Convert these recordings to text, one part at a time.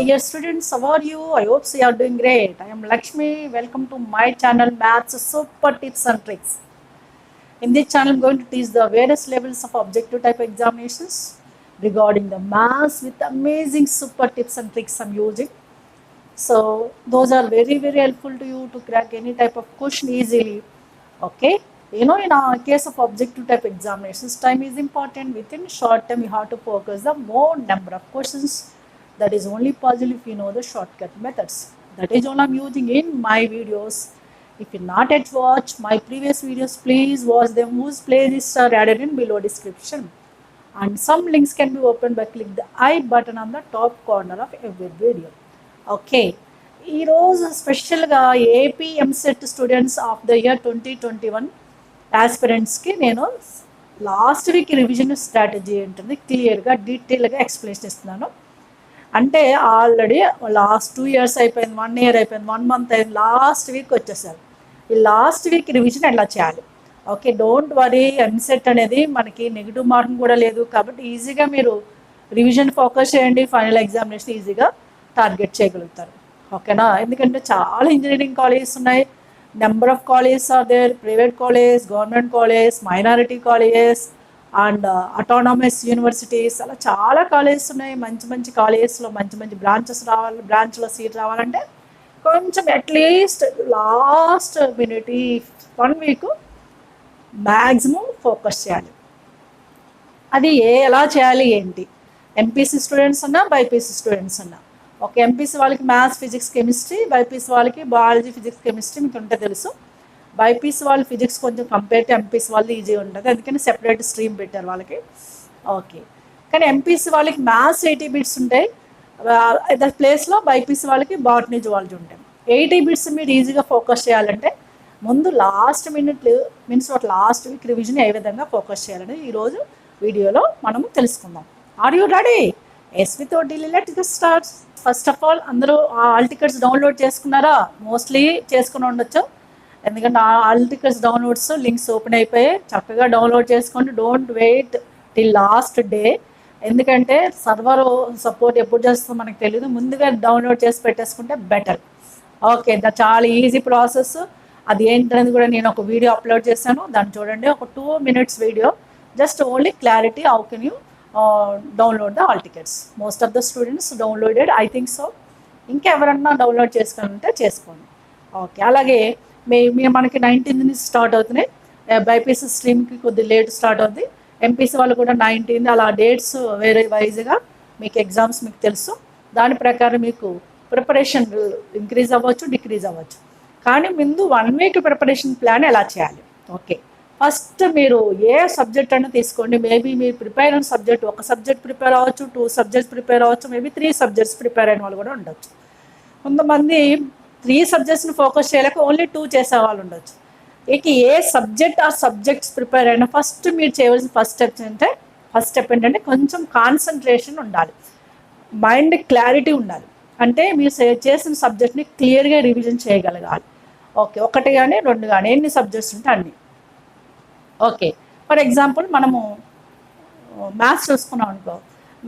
dear students, how are you? I hope you are doing great. I am Lakshmi. Welcome to my channel Maths Super Tips and Tricks. In this channel, I am going to teach the various levels of objective type examinations regarding the maths with amazing super tips and tricks I am using. So those are very helpful to you to crack any type of question easily. Okay. In a case of objective type examinations, time is important. Within short time, you have to focus the more number of questions. That is only possible if you know the shortcut methods. That is all I'm using in my videos. If you not yet watch my previous videos, please watch them, whose playlists are added in below description. And some links can be opened by click the I button on the top corner of every video. Okay. ఈరోజు స్పెషల్గా AP EAMCET students of the year 2021 ఆస్పిరెంట్స్కి నేను last week revision strategy ఏంటంటే క్లియర్గా డీటెయిల్గా explanation ఇస్తున్నాను. అంటే already last 2 years అయిపోయింది, 1 year అయిపోయింది, 1 month అయింది, లాస్ట్ వీక్ వచ్చేసారు. ఈ లాస్ట్ వీక్ రివిజన్ ఎలా చేయాలి? ఓకే, డోంట్ వరీ, ఎంసెట్ అనేది మనకి నెగిటివ్ మార్కింగ్ కూడా లేదు కాబట్టి ఈజీగా మీరు రివిజన్ ఫోకస్ చేయండి, ఫైనల్ ఎగ్జామినేషన్ ఈజీగా టార్గెట్ చేయగలుగుతారు. ఓకేనా? ఎందుకంటే చాలా ఇంజనీరింగ్ కాలేజెస్ ఉన్నాయి, number of colleges are there, private college, government college, minority colleges and autonomous universities, అలా చాలా కాలేజెస్ ఉన్నాయి. మంచి కాలేజెస్లో మంచి బ్రాంచెస్ రావాలి, బ్రాంచ్లో సీట్ రావాలంటే కొంచెం అట్లీస్ట్ లాస్ట్ మినిట్ ఈ 1 week మ్యాక్సిమం ఫోకస్ చేయాలి. అది ఎలా చేయాలి ఏంటి? ఎంపీసీ స్టూడెంట్స్ ఉన్నా, బైపీసీ స్టూడెంట్స్ ఉన్నా. ఓకే, ఎంపీసీ వాళ్ళకి మ్యాథ్స్, ఫిజిక్స్, కెమిస్ట్రీ, బైపీసీ వాళ్ళకి బయాలజీ, ఫిజిక్స్, కెమిస్ట్రీ మీకు ఉంటే తెలుసు. బైపీసీ వాళ్ళు ఫిజిక్స్ కొంచెం కంపేర్ టు ఎంపీసీ వాళ్ళు ఈజీగా ఉంటుంది, అందుకని సెపరేట్ స్ట్రీమ్ పెట్టారు వాళ్ళకి. ఓకే, కానీ ఎంపీసీ వాళ్ళకి మ్యాథ్స్ 80 bits ఉంటాయి, అదే ప్లేస్లో బైపీసీ వాళ్ళకి బాటనీ జువాలజీ ఉంటాయి. 80 bits మీరు ఈజీగా ఫోకస్ చేయాలంటే ముందు last minutes last week revision ఏ విధంగా ఫోకస్ చేయాలని ఈరోజు వీడియోలో మనము తెలుసుకుందాం. Are you ready? Yes, without delay let's get start. First of all అందరూ ఆల్ టికెట్స్ డౌన్లోడ్ చేసుకున్నారా? మోస్ట్లీ చేసుకుని ఉండొచ్చు, ఎందుకంటే hall tickets downloads links open అయిపోయాయి. చక్కగా డౌన్లోడ్ చేసుకోండి. Don't wait till last day, ఎందుకంటే సర్వర్ సపోర్ట్ ఎప్పుడు చేస్తుందో మనకు తెలియదు. ముందుగా డౌన్లోడ్ చేసి పెట్టేసుకుంటే బెటర్. ఓకే, చాలా ఈజీ ప్రాసెస్. అది ఏంటనేది కూడా నేను ఒక వీడియో అప్లోడ్ చేశాను, దాన్ని చూడండి. ఒక 2 minutes video, just only clarity how can you download the all tickets. Most of the students downloaded, I think so. ఇంకా ఎవరన్నా డౌన్లోడ్ చేసుకుంటే చేసుకోండి. ఓకే, అలాగే మనకి 19th నుంచి స్టార్ట్ అవుతున్నాయి. బైపీసీ స్ట్రీమ్కి కొద్ది లేట్ స్టార్ట్ అవుతుంది, ఎంపీసీ వాళ్ళు కూడా 19th, అలా డేట్స్ వేరే వైజ్గా మీకు ఎగ్జామ్స్ మీకు తెలుసు. దాని ప్రకారం మీకు ప్రిపరేషన్ ఇంక్రీజ్ అవ్వచ్చు, డిక్రీజ్ అవ్వచ్చు. కానీ ముందు 1 week ప్రిపరేషన్ ప్లాన్ ఎలా చేయాలి? ఓకే, ఫస్ట్ మీరు ఏ సబ్జెక్ట్ అయినా తీసుకోండి. మేబీ మీరు ప్రిపేర్ అయిన సబ్జెక్ట్, ఒక సబ్జెక్ట్ ప్రిపేర్ అవ్వచ్చు, 2 subjects ప్రిపేర్ అవ్వచ్చు, మేబీ 3 subjects ప్రిపేర్ అయిన వాళ్ళు కూడా ఉండొచ్చు. కొంతమంది 3 subjectsని ఫోకస్ చేయలేక ఓన్లీ 2 చేసే వాళ్ళు ఉండొచ్చు. ఇక ఏ సబ్జెక్ట్ ఆ సబ్జెక్ట్స్ ప్రిపేర్ అయినా ఫస్ట్ మీరు చేయవలసిన ఫస్ట్ స్టెప్ ఏంటంటే కొంచెం కాన్సన్ట్రేషన్ ఉండాలి, మైండ్ క్లారిటీ ఉండాలి. అంటే మీరు చేసిన సబ్జెక్ట్ని క్లియర్గా రివిజన్ చేయగలగాలి. ఓకే, 1 కానీ 2 కానీ ఎన్ని సబ్జెక్ట్స్ ఉంటే అన్ని. ఓకే, ఫర్ ఎగ్జాంపుల్ మనము మ్యాథ్స్ చూసుకున్నాం అనుకో,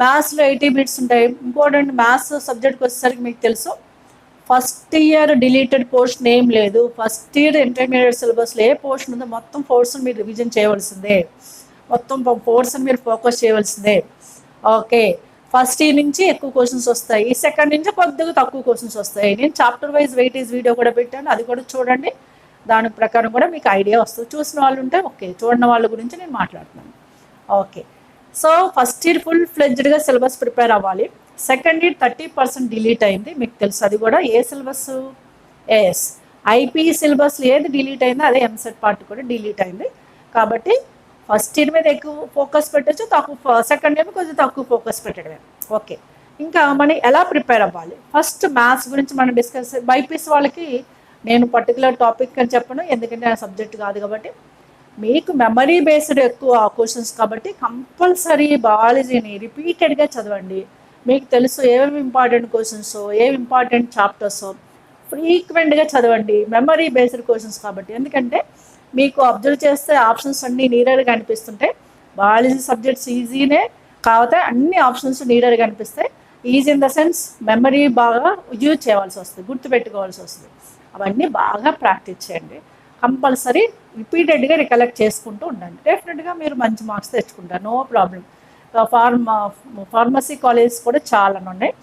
మ్యాథ్స్లో 80 bits ఉంటాయి. ఇంపార్టెంట్ మ్యాథ్స్ సబ్జెక్ట్కి వచ్చేసరికి మీకు తెలుసు, ఫస్ట్ ఇయర్ డిలీటెడ్ పోర్షన్ ఏం లేదు. ఫస్ట్ ఇయర్ ఇంటర్మీడియట్ సిలబస్లో ఏ పోర్షన్ ఉందో మొత్తం పోర్షన్ మీరు రివిజన్ చేయవలసిందే, మొత్తం పోర్షన్ మీరు ఫోకస్ చేయవలసిందే. ఓకే, ఫస్ట్ ఇయర్ నుంచి ఎక్కువ క్వశ్చన్స్ వస్తాయి, సెకండ్ నుంచి కొద్దిగా తక్కువ క్వశ్చన్స్ వస్తాయి. నేను చాప్టర్ వైజ్ వెయిటేజ్ వీడియో కూడా పెట్టాను, అది కూడా చూడండి. దాని ప్రకారం కూడా మీకు ఐడియా వస్తుంది. చూసిన వాళ్ళు ఉంటే ఓకే, చూడని వాళ్ళ గురించి నేను మాట్లాడుతున్నాను. Okay, so first year full ఫ్లెడ్జ్డ్గా సిలబస్ ప్రిపేర్ అవ్వాలి. సెకండ్ ఇయర్ 30% డిలీట్ అయింది, మీకు తెలుసు. అది కూడా ఏ సిలబస్? ఏఎస్ ఐపీ సిలబస్ ఏది డిలీట్ అయిందో అదే ఎంసెట్ పార్ట్ కూడా డిలీట్ అయింది. కాబట్టి ఫస్ట్ ఇయర్ మీద ఎక్కువ ఫోకస్ పెట్టచ్చు, సెకండ్ ఇయర్ కొంచెం తక్కువ ఫోకస్ పెట్టడమే. ఓకే, ఇంకా మనం ఎలా ప్రిపేర్ అవ్వాలి? ఫస్ట్ మ్యాథ్స్ గురించి మనం డిస్కస్. బైపీసీ వాళ్ళకి నేను పర్టికులర్ టాపిక్ అని చెప్పను, ఎందుకంటే ఆ సబ్జెక్ట్ కాదు కాబట్టి. మీకు మెమరీ బేస్డ్ ఎక్కువ క్వశ్చన్స్ కాబట్టి కంపల్సరీ బయాలజీని రిపీటెడ్గా చదవండి. మీకు తెలుసు ఏమేమి ఇంపార్టెంట్ క్వశ్చన్స్, ఏమి ఇంపార్టెంట్ చాప్టర్స్ ఫ్రీక్వెంట్గా చదవండి. మెమరీ బేస్డ్ క్వశ్చన్స్ కాబట్టి, ఎందుకంటే మీకు అబ్జర్వ్ చేస్తే ఆప్షన్స్ అన్నీ నీడర్గా అనిపిస్తుంటాయి. బయాలజీ సబ్జెక్ట్స్ ఈజీనే కాకపోతే అన్ని ఆప్షన్స్ నీడర్గా అనిపిస్తాయి, easy in the sense memory బాగా యూజ్ చేయవలసి వస్తుంది, గుర్తుపెట్టుకోవాల్సి వస్తుంది. అవన్నీ బాగా ప్రాక్టీస్ చేయండి. కంపల్సరీ రిపీటెడ్గా రికలెక్ట్ చేసుకుంటూ ఉండండి. డెఫినెట్గా మీరు మంచి మార్క్స్ తెచ్చుకుంటారు, నో ప్రాబ్లం. ఫార్మసీ కాలేజెస్ కూడా చాలా ఉన్నాయి.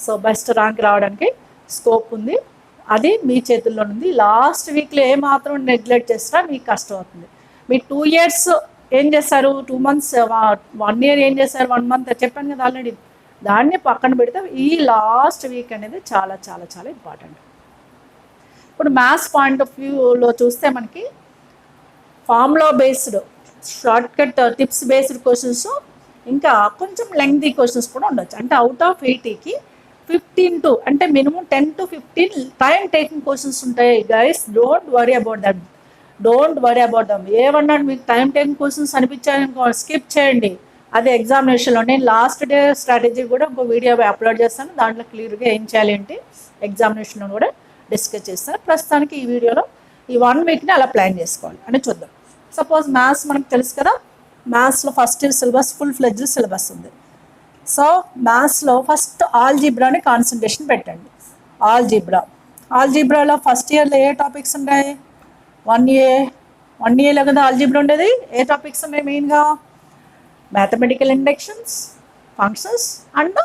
సో బెస్ట్ ర్యాంక్ రావడానికి స్కోప్ ఉంది. అది మీ చేతుల్లో ఉంది. లాస్ట్ వీక్లో ఏమాత్రం నెగ్లెక్ట్ చేసినా మీకు కష్టం అవుతుంది. మీ 2 years ఏం చేస్తారు, 2 months, 1 year ఏం చేస్తారు, 1 month చెప్పాను కదా ఆల్రెడీ. దాన్ని పక్కన పెడితే ఈ లాస్ట్ వీక్ అనేది చాలా చాలా చాలా ఇంపార్టెంట్. ఇప్పుడు మ్యాథ్స్ పాయింట్ ఆఫ్ వ్యూలో చూస్తే మనకి formula based, short cut tips based questions, ఇంకా కొంచెం లెంగ్తీ క్వశ్చన్స్ కూడా ఉండొచ్చు. అంటే అవుట్ ఆఫ్ 80కి 15 to అంటే minimum 10 to 15 time taking questions ఉంటాయి. Guys don't worry about them. ఏమన్నా మీకు టైం టేకింగ్ క్వశ్చన్స్ అనిపించాయనుకో స్కిప్ చేయండి. అదే ఎగ్జామినేషన్లో నేను లాస్ట్ డే స్ట్రాటజీ కూడా ఒక వీడియో అప్లోడ్ చేస్తాను. దాంట్లో క్లియర్గా ఏం చేయాలి ఏంటి ఎగ్జామినేషన్లో కూడా డిస్కస్ చేస్తాను. ప్రస్తుతానికి ఈ వీడియోలో ఈ 1 weekని అలా ప్లాన్ చేసుకోవాలి అని చూద్దాం. సపోజ్ మ్యాథ్స్ మనకు తెలుసు కదా, మ్యాథ్స్లో first year syllabus full fledged syllabus ఉంది. సో మ్యాథ్స్లో ఫస్ట్ ఆల్జీబ్రాని కాన్సన్ట్రేషన్ పెట్టండి. ఆల్జీబ్రాలో ఫస్ట్ ఇయర్లో ఏ టాపిక్స్ ఉంటాయి, 1 yearలో కదా ఆల్జీబ్రా ఉండేది. ఏ టాపిక్స్ ఉన్నాయి మెయిన్గా, mathematical inductions, functions and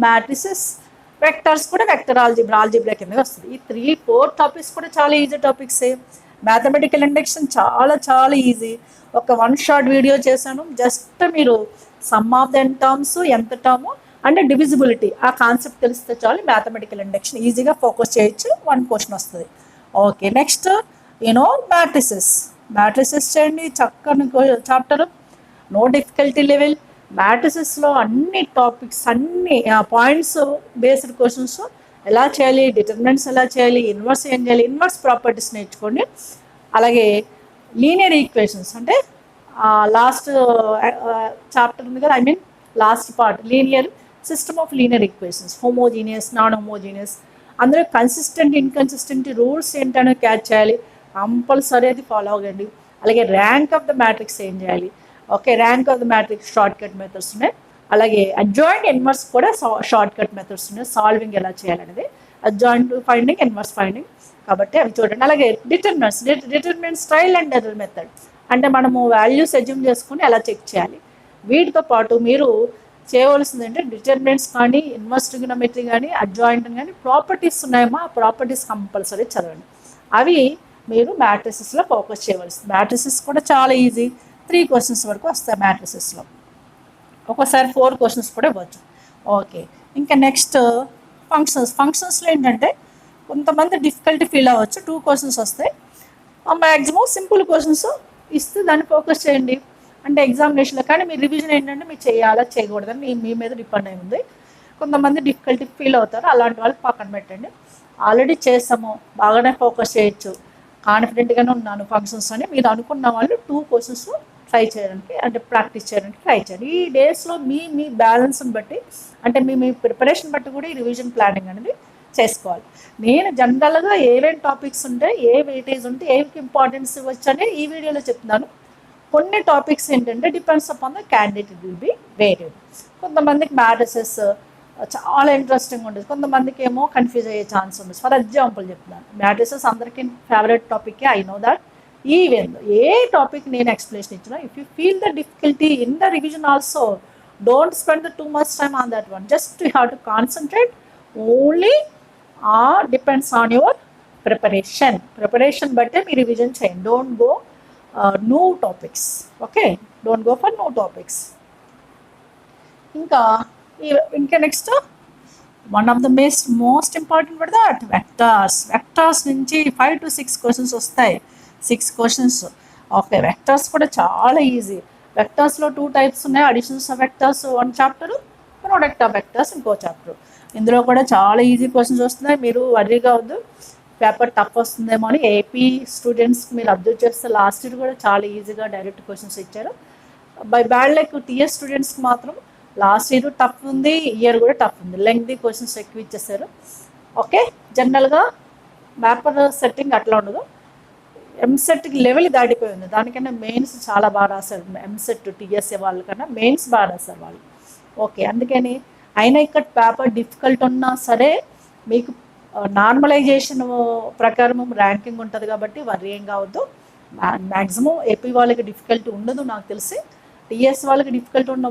matrices. Vectors కూడా వెక్టర్ ఆల్జీబ్రా కింద వస్తుంది. ఈ 3-4 టాపిక్స్ కూడా చాలా ఈజీ టాపిక్సే. మ్యాథమెటికల్ ఇండక్షన్ చాలా చాలా ఈజీ. ఒక 1 short వీడియో చేశాను. జస్ట్ మీరు సమ్ ఆఫ్ ద టర్మ్స్, ఎంత టర్మ్ అంటే డివిజిబిలిటీ, ఆ కాన్సెప్ట్ తెలిస్తే చాలు. మ్యాథమెటికల్ ఇండక్షన్ ఈజీగా ఫోకస్ చేయొచ్చు, 1 question వస్తుంది. ఓకే, నెక్స్ట్ మ్యాట్రిసెస్ చేయండి, చక్కని చాప్టర్, నో డిఫికల్టీ లెవెల్. మ్యాట్రిసెస్లో అన్ని టాపిక్స్, అన్ని పాయింట్స్ బేస్డ్ క్వశ్చన్స్ ఎలా చేయాలి, డిటర్మినెంట్స్ ఎలా చేయాలి, ఇన్వర్స్ ఏం చేయాలి, ఇన్వర్స్ ప్రాపర్టీస్ నేర్చుకోండి. అలాగే లీనియర్ ఈక్వేషన్స్ అంటే లాస్ట్ చాప్టర్ ఉంది కదా, last part system of linear equations, homogeneous, non homogeneous, అందులో కన్సిస్టెంట్ ఇన్కన్సిస్టెంట్ రూల్స్ ఏంటనో క్యాచ్ చేయాలి. కంపల్సరీ అది ఫాలో అవ్వండి. అలాగే ర్యాంక్ ఆఫ్ ద మ్యాట్రిక్స్ ఏం చేయాలి. Okay, rank of the matrix short cut methods ఉన్నాయి. అలాగే అడ్జాయింట్ ఇన్వర్స్ కూడా షార్ట్ కట్ మెథడ్స్ ఉన్నాయి. సాల్వింగ్ ఎలా చేయాలనేది, అడ్జాయింట్ ఫైండింగ్, ఇన్వర్స్ ఫైండింగ్, కాబట్టి అవి చూడండి. అలాగే determinant style and error method అంటే మనము వాల్యూస్ అజ్యూమ్ చేసుకుని ఎలా చెక్ చేయాలి. వీటితో పాటు మీరు చేయవలసింది అంటే డిటర్మినెంట్స్ కానీ, ఇన్వర్స్ ట్రిగోనోమెట్రీ కానీ, అడ్జాయింట్ కానీ ప్రాపర్టీస్ ఉన్నాయేమో ఆ ప్రాపర్టీస్ కంపల్సరీ చదవండి. అవి మీరు మ్యాట్రిసెస్లో ఫోకస్ చేయవలసింది. మ్యాట్రిసెస్ కూడా చాలా ఈజీ, 3 questions వరకు వస్తాయి మ్యాట్రిసెస్లో. ఒక్కోసారి 4 questions కూడా ఇవ్వచ్చు. ఓకే, ఇంకా నెక్స్ట్ ఫంక్షన్స్లో ఏంటంటే కొంతమంది డిఫికల్టీ ఫీల్ అవ్వచ్చు. 2 questions వస్తాయి. మ్యాక్సిమం సింపుల్ క్వశ్చన్స్ ఇస్తే దాన్ని ఫోకస్ చేయండి. అంటే ఎగ్జామినేషన్లో కానీ మీ రివిజన్ ఏంటంటే మీరు చేయాలా చేయకూడదని మీ మీద డిపెండ్ అయి ఉంది. కొంతమంది డిఫికల్టీ ఫీల్ అవుతారు, అలాంటి వాళ్ళకి పక్కన పెట్టండి. ఆల్రెడీ చేస్తాము, బాగానే ఫోకస్ చేయొచ్చు, కాన్ఫిడెంట్గానే ఉన్నాను ఫంక్షన్స్ అని మీరు అనుకున్న వాళ్ళు 2 questions ట్రై చేయడానికి, అంటే ప్రాక్టీస్ చేయడానికి ట్రై చేయండి. ఈ డేస్లో మీ బ్యాలెన్స్ని బట్టి, అంటే మీ ప్రిపరేషన్ బట్టి కూడా ఈ రివిజన్ ప్లానింగ్ అనేది చేసుకోవాలి. నేను జనరల్గా ఏమేమి టాపిక్స్ ఉంటాయి, ఏ వెయిటేజ్ ఉంటే, ఏమికి ఇంపార్టెన్స్ ఇవ్వచ్చు అని ఈ వీడియోలో చెప్తున్నాను. కొన్ని టాపిక్స్ ఏంటంటే depends upon the candidate, it will be variable. కొంతమందికి మ్యాట్రిసెస్ చాలా ఇంట్రెస్టింగ్ ఉంటుంది, కొంతమందికి ఏమో కన్ఫ్యూజ్ అయ్యే ఛాన్స్ ఉంది. ఫర్ ఎగ్జాంపుల్ చెప్తున్నాను, మ్యాట్రిసెస్ అందరికీ favourite topic, I know that. Even a topic నేను ఎక్స్ప్లెనేషన్ ఇచ్చినా, if you feel the difficulty in the revision also, don't spend the too much time on that one. Just you have to concentrate only depends on your preparation బట్టే మీరు revision చేయండి. Don't go new topics. Okay, don't go for new topics. ఇంకా next one of the most important for that vectors నుంచి 5 to 6 questions వస్తాయి. 6 questions. Okay, vectors కూడా చాలా easy. వెక్టార్స్లో 2 types ఉన్నాయి. Additions of vectors 1 chapter, product of vectors ఇంకో chapter. ఇందులో కూడా చాలా ఈజీ క్వశ్చన్స్ వస్తున్నాయి. మీరు వర్రీగా వద్దు, పేపర్ టఫ్ వస్తుందేమో అని. ఏపీ స్టూడెంట్స్కి మీరు అబ్జర్వ్ చేస్తే లాస్ట్ ఇయర్ కూడా చాలా ఈజీగా డైరెక్ట్ క్వశ్చన్స్ ఇచ్చారు. బై బ్యాడ్ లైక్ టీఎస్ స్టూడెంట్స్కి మాత్రం లాస్ట్ ఇయర్ టఫ్ ఉంది, ఇయర్ కూడా టఫ్ ఉంది. లెంగ్తీ క్వశ్చన్స్ ఎక్కువ ఇచ్చేసారు. ఓకే, జనరల్గా పేపర్ సెట్టింగ్ అట్లా ఉండదు. ఎంసెట్కి లెవెల్ దాటిపోయింది. దానికన్నా మెయిన్స్ చాలా బాగా రాశారు. ఎంసెట్ టీఎస్ఏ వాళ్ళకన్నా మెయిన్స్ బాగా రాశారు వాళ్ళు. ఓకే, అందుకని అయినా ఇక్కడ పేపర్ డిఫికల్ట్ ఉన్నా సరే మీకు నార్మలైజేషన్ ప్రకారం ర్యాంకింగ్ ఉంటుంది కాబట్టి వర్రీ ఏం కావద్దు. మ్యాక్సిమం ఏపీ వాళ్ళకి డిఫికల్టీ ఉండదు నాకు తెలిసి. టీఎస్ వాళ్ళకి డిఫికల్ట్ ఉన్న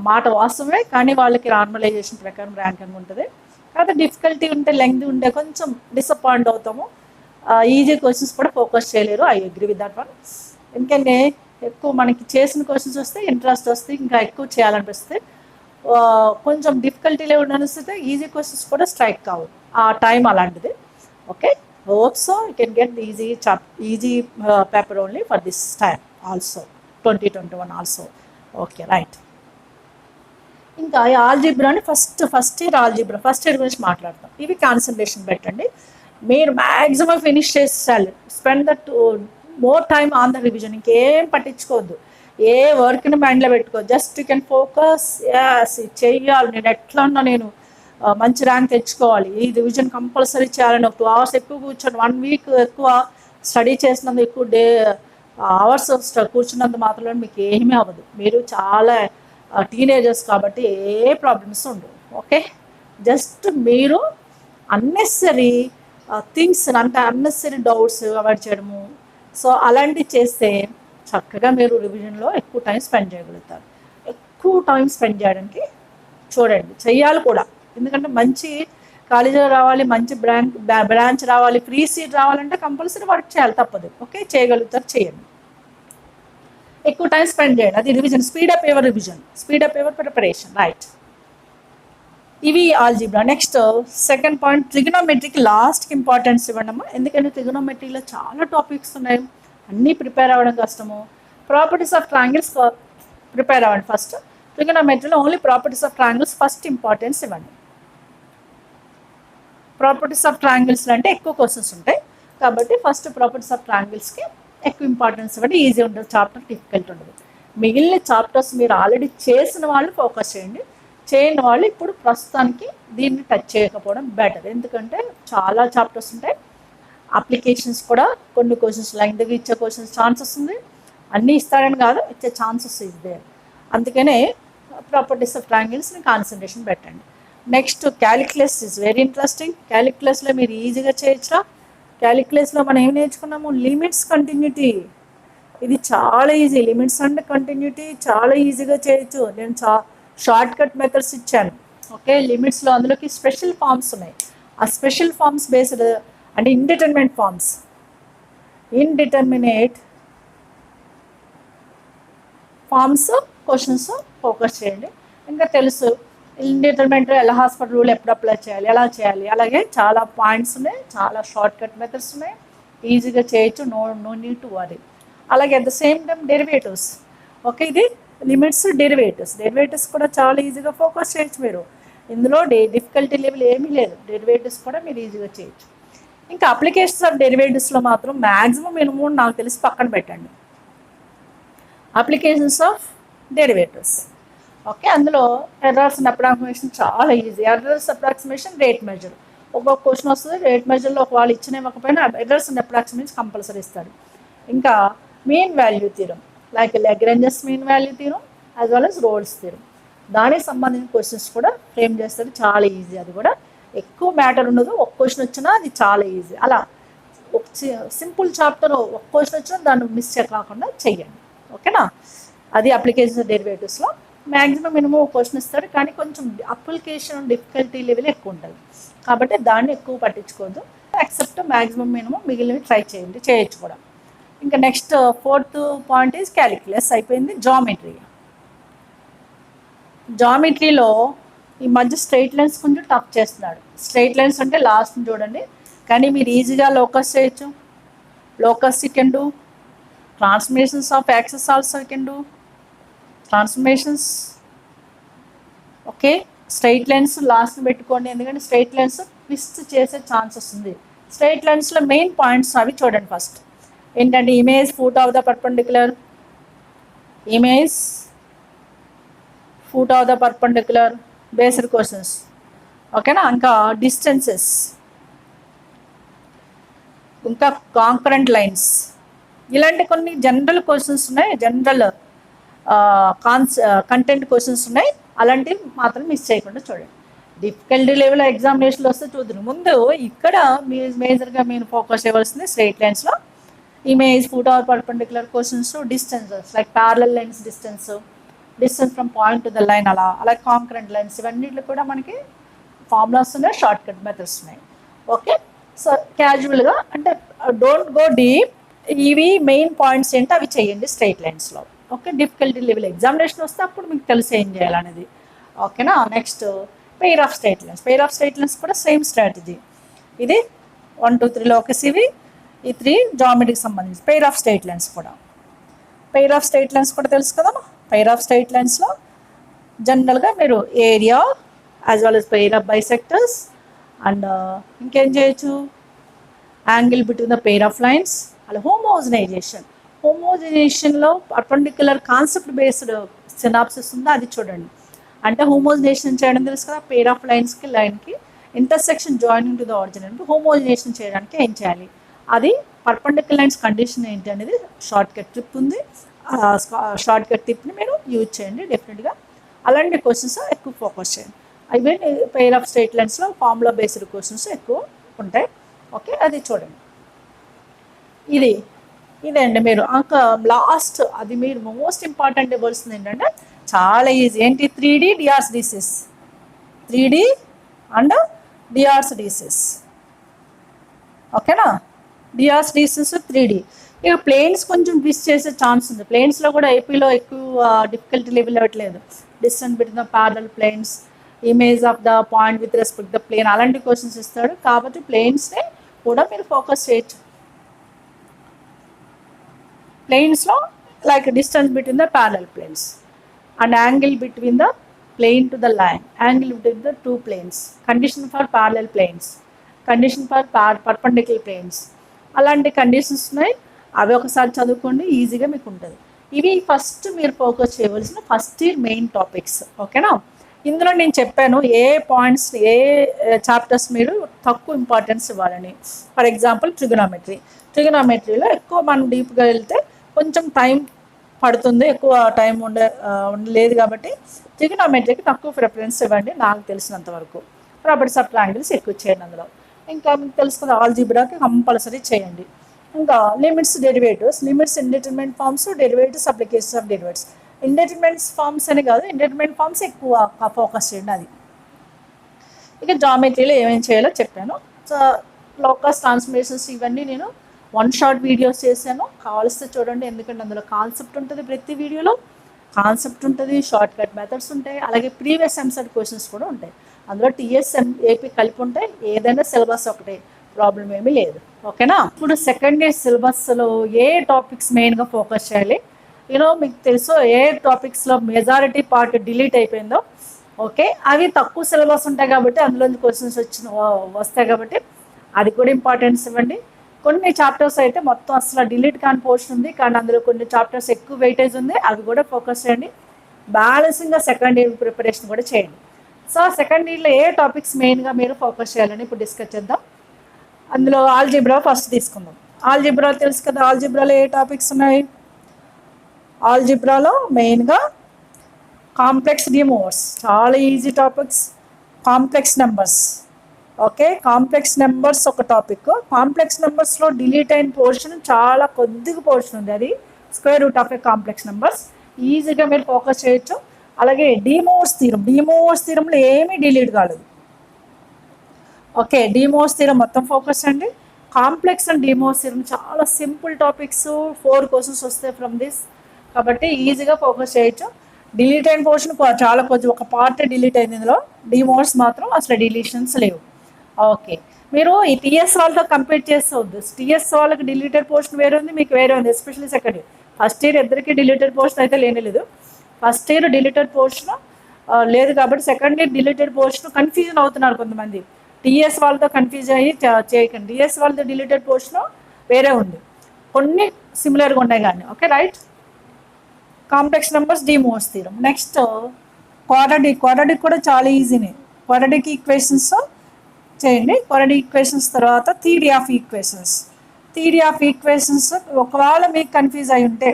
మాట వాస్తవమే, కానీ వాళ్ళకి నార్మలైజేషన్ ప్రకారం ర్యాంకింగ్ ఉంటుంది. కాకపోతే డిఫికల్టీ ఉంటే లెంగ్త్ ఉంటే కొంచెం డిసప్పాయింట్ అవుతాము. ఈజీ క్వశ్చన్స్ కూడా ఫోకస్ చేయలేరు. I agree with that one. ఎందుకంటే ఎక్కువ మనకి చేసిన క్వశ్చన్స్ వస్తే ఇంట్రెస్ట్ వస్తే ఇంకా ఎక్కువ చేయాలనిపిస్తే, కొంచెం డిఫికల్టీలో ఉండనిస్తే ఈజీ క్వశ్చన్స్ కూడా స్ట్రైక్ కావు. ఆ టైం అలాంటిది. Okay, hope so you can get the easy paper only for this time also, 2021 also. Okay, right. ఇంకా ఈ ఆల్జీబ్రాని ఫస్ట్ ఇయర్ ఫస్ట్ ఇయర్ గురించి మాట్లాడతాం. ఇవి కాన్సన్ట్రేషన్ పెట్టండి. మీరు మ్యాక్సిమం ఫినిష్ చేసేయాలి. Spend that more time on the revision. ఇంకేం పట్టించుకోవద్దు, ఏ వర్క్ని మైండ్లో పెట్టుకోవద్దు. Just you can focus. యాస్ చెయ్యాలి, నేను ఎట్లా ఉన్నా నేను మంచి ర్యాంక్ తెచ్చుకోవాలి, ఈ రివిజన్ కంపల్సరీ చేయాలని. ఒక 2 hours ఎక్కువ కూర్చొని 1 week ఎక్కువ స్టడీ చేసినందుకు, ఎక్కువ అవర్స్ కూర్చున్నంత మాత్రమే మీకు ఏమీ అవ్వదు. మీరు చాలా టీనేజర్స్ కాబట్టి ఏ ప్రాబ్లమ్స్ ఉండవు. ఓకే, జస్ట్ మీరు అన్నెసరీ థింగ్స్ అంటే అన్నెసరీ డౌట్స్ అవాయిడ్ చేయడము. సో అలాంటివి చేస్తే చక్కగా మీరు రివిజన్లో ఎక్కువ టైం స్పెండ్ చేయగలుగుతారు. ఎక్కువ టైం స్పెండ్ చేయడానికి చూడండి, చెయ్యాలి కూడా. ఎందుకంటే మంచి కాలేజీలో రావాలి, మంచి బ్రాంచ్ రావాలి, ఫ్రీ సీట్ రావాలంటే కంపల్సరీ వర్క్ చేయాలి, తప్పదు. ఓకే, చేయగలుగుతారు, చేయండి. ఎక్కువ టైం స్పెండ్ చేయండి. అది revision. Speed up your revision, speed up your preparation. Right, ఇవి ఆల్జీబ్రా. నెక్స్ట్ సెకండ్ పాయింట్, ట్రిగనోమెట్రీకి లాస్ట్కి ఇంపార్టెన్స్ ఇవ్వండమ్మా. ఎందుకంటే ట్రిగనోమెట్రీలో చాలా టాపిక్స్ ఉన్నాయి, అన్నీ ప్రిపేర్ అవ్వడం కష్టము. ప్రాపర్టీస్ ఆఫ్ ట్రయాంగిల్స్ ప్రిపేర్ అవ్వండి ఫస్ట్. ట్రిగనోమెట్రీలో only properties of triangles first importance ఇవ్వండి. ప్రాపర్టీస్ ఆఫ్ ట్రయాంగిల్స్ అంటే ఎక్కువ క్వశ్చన్స్ ఉంటాయి కాబట్టి ఫస్ట్ ప్రాపర్టీస్ ఆఫ్ ట్రయాంగిల్స్కి ఎక్కువ ఇంపార్టెన్స్ ఇవ్వండి. ఈజీ ఉంటుంది, చాప్టర్ డిఫికల్ట్ ఉండదు. మిగిలిన చాప్టర్స్ మీరు ఆల్రెడీ చేసిన వాళ్ళు ఫోకస్ చేయండి. చేయని వాళ్ళు ఇప్పుడు ప్రస్తుతానికి దీన్ని టచ్ చేయకపోవడం బెటర్. ఎందుకంటే చాలా చాప్టర్స్ ఉంటాయి, అప్లికేషన్స్ కూడా కొన్ని క్వశ్చన్స్ లైన్గా ఇచ్చే క్వశ్చన్స్ ఛాన్సెస్ ఉంది. అన్నీ ఇస్తారని కాదు, ఇచ్చే ఛాన్సెస్ ఇదే. అందుకనే ప్రాపర్టీస్ ఆఫ్ ట్రయాంగిల్స్ని కాన్సన్ట్రేషన్ పెట్టండి. Next calculus is very interesting. క్యాలిక్యులస్లో మీరు ఈజీగా చేయొచ్చురా. క్యాలిక్యులస్లో మనం ఏం నేర్చుకున్నాము? Limits, continuity. ఇది చాలా ఈజీ. లిమిట్స్ అండ్ కంటిన్యూటీ చాలా ఈజీగా చేయొచ్చు. నేను షార్ట్ కట్ మెథడ్స్ ఇచ్చాను. ఓకే, లిమిట్స్లో అందులోకి స్పెషల్ ఫార్మ్స్ ఉన్నాయి. ఆ స్పెషల్ ఫార్మ్స్ బేస్డ్ అంటే indeterminate forms, indeterminate forms questions focus చేయండి. ఇంకా తెలుసు ఇండిటర్మినేట్ ఎలా హాస్పిటల్ రూల్ ఎప్పుడు అప్లై చేయాలి, ఎలా చేయాలి. అలాగే చాలా పాయింట్స్ ఉన్నాయి, చాలా షార్ట్ కట్ మెథడ్స్ ఉన్నాయి, ఈజీగా చేయొచ్చు. No need to worry. అలాగే at the same time derivatives. Okay, ఇది లిమిట్స్, డెరివేటివ్స్ కూడా చాలా ఈజీగా ఫోకస్ చేయొచ్చు మీరు. ఇందులో డిఫికల్టీ లెవెల్ ఏమీ లేదు. డెరివేటివ్స్ కూడా మీరు ఈజీగా చేయొచ్చు. ఇంకా అప్లికేషన్స్ ఆఫ్ డెరివేటివ్స్లో మాత్రం మ్యాక్సిమం మీరు 3 నాకు తెలిసి పక్కన పెట్టండి. Applications of derivatives. ఓకే, అందులో ఎర్రర్స్ అండ్ అప్రాక్సిమేషన్ చాలా easy. Errors approximation, rate measure. ఒక్కొక్క క్వశ్చన్ వస్తుంది, రేట్ మెజర్లో ఒక వాళ్ళు ఇవ్వకపోయినా ఎర్రర్స్ అండ్ అప్రాక్సిమేషన్ కంపల్సరీ ఇస్తాడు. ఇంకా mean value theorem, like Lagrange's mean value theorem as well as Rolle's theorem. దానికి సంబంధించిన క్వశ్చన్స్ కూడా ఫ్రేమ్ చేస్తాడు, చాలా ఈజీ. అది కూడా ఎక్కువ మ్యాటర్ ఉండదు, ఒక క్వశ్చన్ వచ్చినా అది చాలా ఈజీ. అలా ఒక సింపుల్ చాప్టర్ ఒక క్వశ్చన్ వచ్చినా దాన్ని మిస్ కాకుండా చెయ్యండి. ఓకేనా, అది అప్లికేషన్ డెరివేటివ్స్లో మ్యాక్సిమం మినిమం క్వశ్చన్ ఇస్తారు, కానీ కొంచెం అప్లికేషన్ డిఫికల్టీ లెవెల్ ఎక్కువ ఉంటుంది కాబట్టి దాన్ని ఎక్కువ పట్టించుకోవద్దు. యాక్సెప్ట్ మ్యాక్సిమం మినిమం, మిగిలినవి ట్రై చేయండి, చేయొచ్చు కూడా. ఇంకా next 4th point is calculus. అయిపోయింది. జామెట్రీలో ఈ మధ్య స్ట్రైట్ లైన్స్ కొంచెం టఫ్ చేస్తున్నాడు. స్ట్రైట్ లైన్స్ అంటే లాస్ట్ చూడండి, కానీ మీరు ఈజీగా లోకస్ చేయొచ్చు. Locus you can do, transformations of axes also you can do, transformations. Okay, straight lines last పెట్టుకోండి, ఎందుకంటే స్ట్రైట్ లైన్స్ ట్విస్ట్ చేసే ఛాన్సెస్ ఉంది. స్ట్రైట్ లైన్స్లో మెయిన్ పాయింట్స్ అవి చూడండి. ఫస్ట్ ఏంటంటే image foot of the perpendicular, image foot of the perpendicular, based questions. ఓకేనా, ఇంకా డిస్టెన్సెస్, ఇంకా కాంకరెంట్ లైన్స్, ఇలాంటి కొన్ని జనరల్ క్వశ్చన్స్ ఉన్నాయి, జనరల్ కంటెంట్ క్వశ్చన్స్ ఉన్నాయి. అలాంటివి మాత్రం మిస్ చేయకుండా చూడండి. డిఫికల్టీ లెవెల్ ఎగ్జామినేషన్లో వస్తే చూద్దరు. ముందు ఇక్కడ మేజర్గా మీరు ఫోకస్ చేయవలసింది స్ట్రైట్ లైన్స్లో image, foot or perpendicular questions, distances like parallel lines distance from point to the line, అలా కాంకరెంట్ లైన్స్, ఇవన్నిట్లో కూడా మనకి ఫార్ములాస్ ఉన్నాయి, షార్ట్ కట్ మెథడ్స్ ఉన్నాయి. ఓకే, సో క్యాజువల్గా అంటే డోంట్ గో డీప్, ఇవి మెయిన్ పాయింట్స్ ఏంటి అవి చేయండి స్ట్రైట్ లైన్స్లో. ఓకే, డిఫికల్టీ లెవెల్ ఎగ్జామినేషన్ వస్తే అప్పుడు మీకు తెలిసి ఏం చేయాలనేది. ఓకేనా. Next pair of straight lines కూడా సేమ్ స్ట్రాటజీ. ఇది 1 2 3లో ఒక సివి, ఈ 3 జామెట్రీకి సంబంధించి పెయిర్ ఆఫ్ స్ట్రైట్ లైన్స్ కూడా తెలుసు కదా. పెయిర్ ఆఫ్ స్ట్రైట్ లైన్స్లో జనరల్గా మీరు area as well as pair of bisectors and ఇంకేం చేయొచ్చు, angle between the pair of lines, అలా హోమోజినేషన్లో పర్పెండిక్యులర్ కాన్సెప్ట్ బేస్డ్ సినాప్సిస్ ఉందో అది చూడండి. అంటే హోమోజినేషన్ చేయడం తెలుసు కదా, పెయిర్ ఆఫ్ లైన్కి intersection joining to the origin అంటే హోమోజినేషన్ చేయడానికి ఏం చేయాలి, అది పర్పెండిక్యులర్ లైన్స్ కండిషన్ ఏంటి అనేది షార్ట్ కట్ టిప్ ఉంది. షార్ట్ కట్ టిప్ని మీరు యూజ్ చేయండి డెఫినెట్గా. అలాంటి క్వశ్చన్స్ ఎక్కువ ఫోకస్ చేయండి. ఇవే పెయిర్ ఆఫ్ స్ట్రైట్ లైన్స్లో ఫార్ములా బేస్డ్ క్వశ్చన్స్ ఎక్కువ ఉంటాయి. ఓకే, అది చూడండి. ఇదండి మీరు లాస్ట్ అది మీరు మోస్ట్ ఇంపార్టెంట్ ఇవ్వాల్సింది ఏంటంటే చాలా ఈజీ ఏంటి, 3D డిఆర్సిడిసిస్, 3D అండ్ డిఆర్సిడిసిస్. ఓకేనా, డిఆర్సిడిసిస్ 3D. ఇక ప్లేన్స్ కొంచెం మిస్ చేసే ఛాన్స్ ఉంది. ప్లేన్స్లో కూడా ఏపీలో ఎక్కువ డిఫికల్టీ లెవెల్ ఇవ్వట్లేదు. Distance between the parallel planes, image of the point with respect the plane, అలాంటి క్వశ్చన్స్ ఇస్తాడు. కాబట్టి ప్లేన్స్ని కూడా మీరు ఫోకస్ చేయొచ్చు. ప్లేన్స్లో like distance between the parallel planes and angle between the plane to the line, angle between the 2 planes, condition for parallel planes, condition for perpendicular planes, అలాంటి conditions ఉన్నాయి. అవి ఒకసారి చదువుకోండి, ఈజీగా మీకు ఉంటుంది. ఇవి ఫస్ట్ మీరు ఫోకస్ చేయవలసిన ఫస్ట్ ఇయర్ మెయిన్ టాపిక్స్. ఓకేనా. ఇందులో నేను చెప్పాను ఏ పాయింట్స్ ఏ చాప్టర్స్ మీరు తక్కువ ఇంపార్టెన్స్ ఇవ్వాలని. ఫర్ ఎగ్జాంపుల్ ట్రిగనామెట్రీలో ఎక్కువ మనం డీప్గా వెళ్తే కొంచెం టైం పడుతుంది, ఎక్కువ టైం ఉండలేదు. కాబట్టి ట్రిగనామెట్రీకి తక్కువ ప్రిఫరెన్స్ ఇవ్వండి నాకు తెలిసినంత వరకు. ప్రాపర్టీస్ ఆఫ్ ట్రయాంగిల్స్ ఎక్కువ చేయండి అందులో. ఇంకా మీకు తెలుసుకున్న ఆల్జీబ్రాకి కంపల్సరీ చేయండి. ఇంకా limits, derivatives, limits, indeterminate forms, derivatives, applications of derivatives. Indeterminate forms అని కాదు, ఇండిటర్మినెంట్ ఫార్మ్స్ ఎక్కువ ఫోకస్ చేయండి అది. ఇక జామెట్రీలో ఏమేమి చేయాలో చెప్పాను. సో లోకస్ ట్రాన్స్ఫర్మేషన్స్ ఇవన్నీ నేను 1 షార్ట్ వీడియోస్ చేశాను, కావాల్స్తే చూడండి. ఎందుకంటే అందులో కాన్సెప్ట్ ఉంటుంది, ప్రతి వీడియోలో కాన్సెప్ట్ ఉంటుంది, షార్ట్ కట్ మెథడ్స్ ఉంటాయి, అలాగే ప్రీవియస్ ఎంసెట్ క్వశ్చన్స్ కూడా ఉంటాయి. అందులో టీఎస్ఎం ఏపీ కలిపి ఉంటాయి. ఏదైనా సిలబస్ ఒకటే, ప్రాబ్లం ఏమీ లేదు. ఓకేనా. ఇప్పుడు సెకండ్ ఇయర్ సిలబస్లో ఏ టాపిక్స్ మెయిన్గా ఫోకస్ చేయాలి, మీకు తెలుసు ఏ టాపిక్స్లో మెజారిటీ పార్ట్ డిలీట్ అయిపోయిందో. ఓకే, అవి తక్కువ సిలబస్ ఉంటాయి కాబట్టి అందులో క్వశ్చన్స్ వస్తాయి కాబట్టి అది కూడా ఇంపార్టెన్స్ ఇవ్వండి. కొన్ని చాప్టర్స్ అయితే మొత్తం అసలు డిలీట్ కాని పోర్షన్ ఉంది, కానీ అందులో కొన్ని చాప్టర్స్ ఎక్కువ వెయిటేజ్ ఉంది, అవి కూడా ఫోకస్ చేయండి. బ్యాలెన్సింగ్గా సెకండ్ ఇయర్ ప్రిపరేషన్ కూడా చేయండి. సో సెకండ్ ఇయర్లో ఏ టాపిక్స్ మెయిన్గా మీరు ఫోకస్ చేయాలని ఇప్పుడు డిస్కస్ చేద్దాం. అందులో ఆల్జీబ్రా ఫస్ట్ తీసుకుందాం. ఆల్జీబ్రా తెలుసు కదా, ఆల్జీబ్రాలో ఏ టాపిక్స్ ఉన్నాయి. ఆల్జీబ్రాలో మెయిన్గా కాంప్లెక్స్ రిమూవర్స్, చాలా easy topics. Complex numbers, okay, complex numbers ఒక టాపిక్. కాంప్లెక్స్ నెంబర్స్లో డిలీట్ అయిన పోర్షన్ చాలా కొద్దిగా పోర్షన్ ఉంది, అది square root of A complex numbers. ఈజీగా మీరు ఫోకస్ చేయొచ్చు. అలాగే డిమోర్స్ థీరంలో ఏమీ డిలీట్ కాలేదు. ఓకే, డిమోర్స్ థీరం మొత్తం ఫోకస్ అండి. కాంప్లెక్స్ అండ్ డిమోర్స్ థీరం చాలా సింపుల్ టాపిక్స్, 4 క్వశ్చన్స్ వస్తాయి ఫ్రమ్ దిస్, కాబట్టి ఈజీగా ఫోకస్ చేయొచ్చు. డిలీట్ అయిన పోర్షన్ చాలా కొంచెం, ఒక పార్ట్ డిలీట్ అయింది ఇందులో. డిమోర్స్ మాత్రం అసలు డిలీషన్స్ లేవు. ఓకే, మీరు ఈ టీఎస్ వాళ్ళతో కంపేర్ చేస్తవద్దు. టీఎస్ వాళ్ళకి డిలీటెడ్ పోర్షన్ వేరే ఉంది, మీకు వేరే ఉంది. Especially second year, first year ఇద్దరికి డిలీటెడ్ పోర్షన్ అయితే లేదు. ఫస్ట్ ఇయర్ డిలీటెడ్ పోర్షన్ లేదు కాబట్టి second year deleted portion confusion అవుతున్నారు కొంతమంది. టీఎస్ వాళ్ళతో కన్ఫ్యూజ్ అయ్యి చేయకండి. టీఎస్ వాళ్ళతో డిలీటెడ్ పోర్షన్ వేరే ఉంది, కొన్ని సిమిలర్గా ఉన్నాయి కానీ. Okay, right. Complex numbers, De Moivre's theorem. Next quadratic కూడా చాలా ఈజీనే. క్వాడ్రాటిక్ ఈక్వేషన్స్ చేయండి. క్వాడ్రాటిక్ ఈక్వేషన్స్ తర్వాత థియరీ ఆఫ్ ఈక్వేషన్స్. ఒకవేళ మీకు కన్ఫ్యూజ్ అయి ఉంటే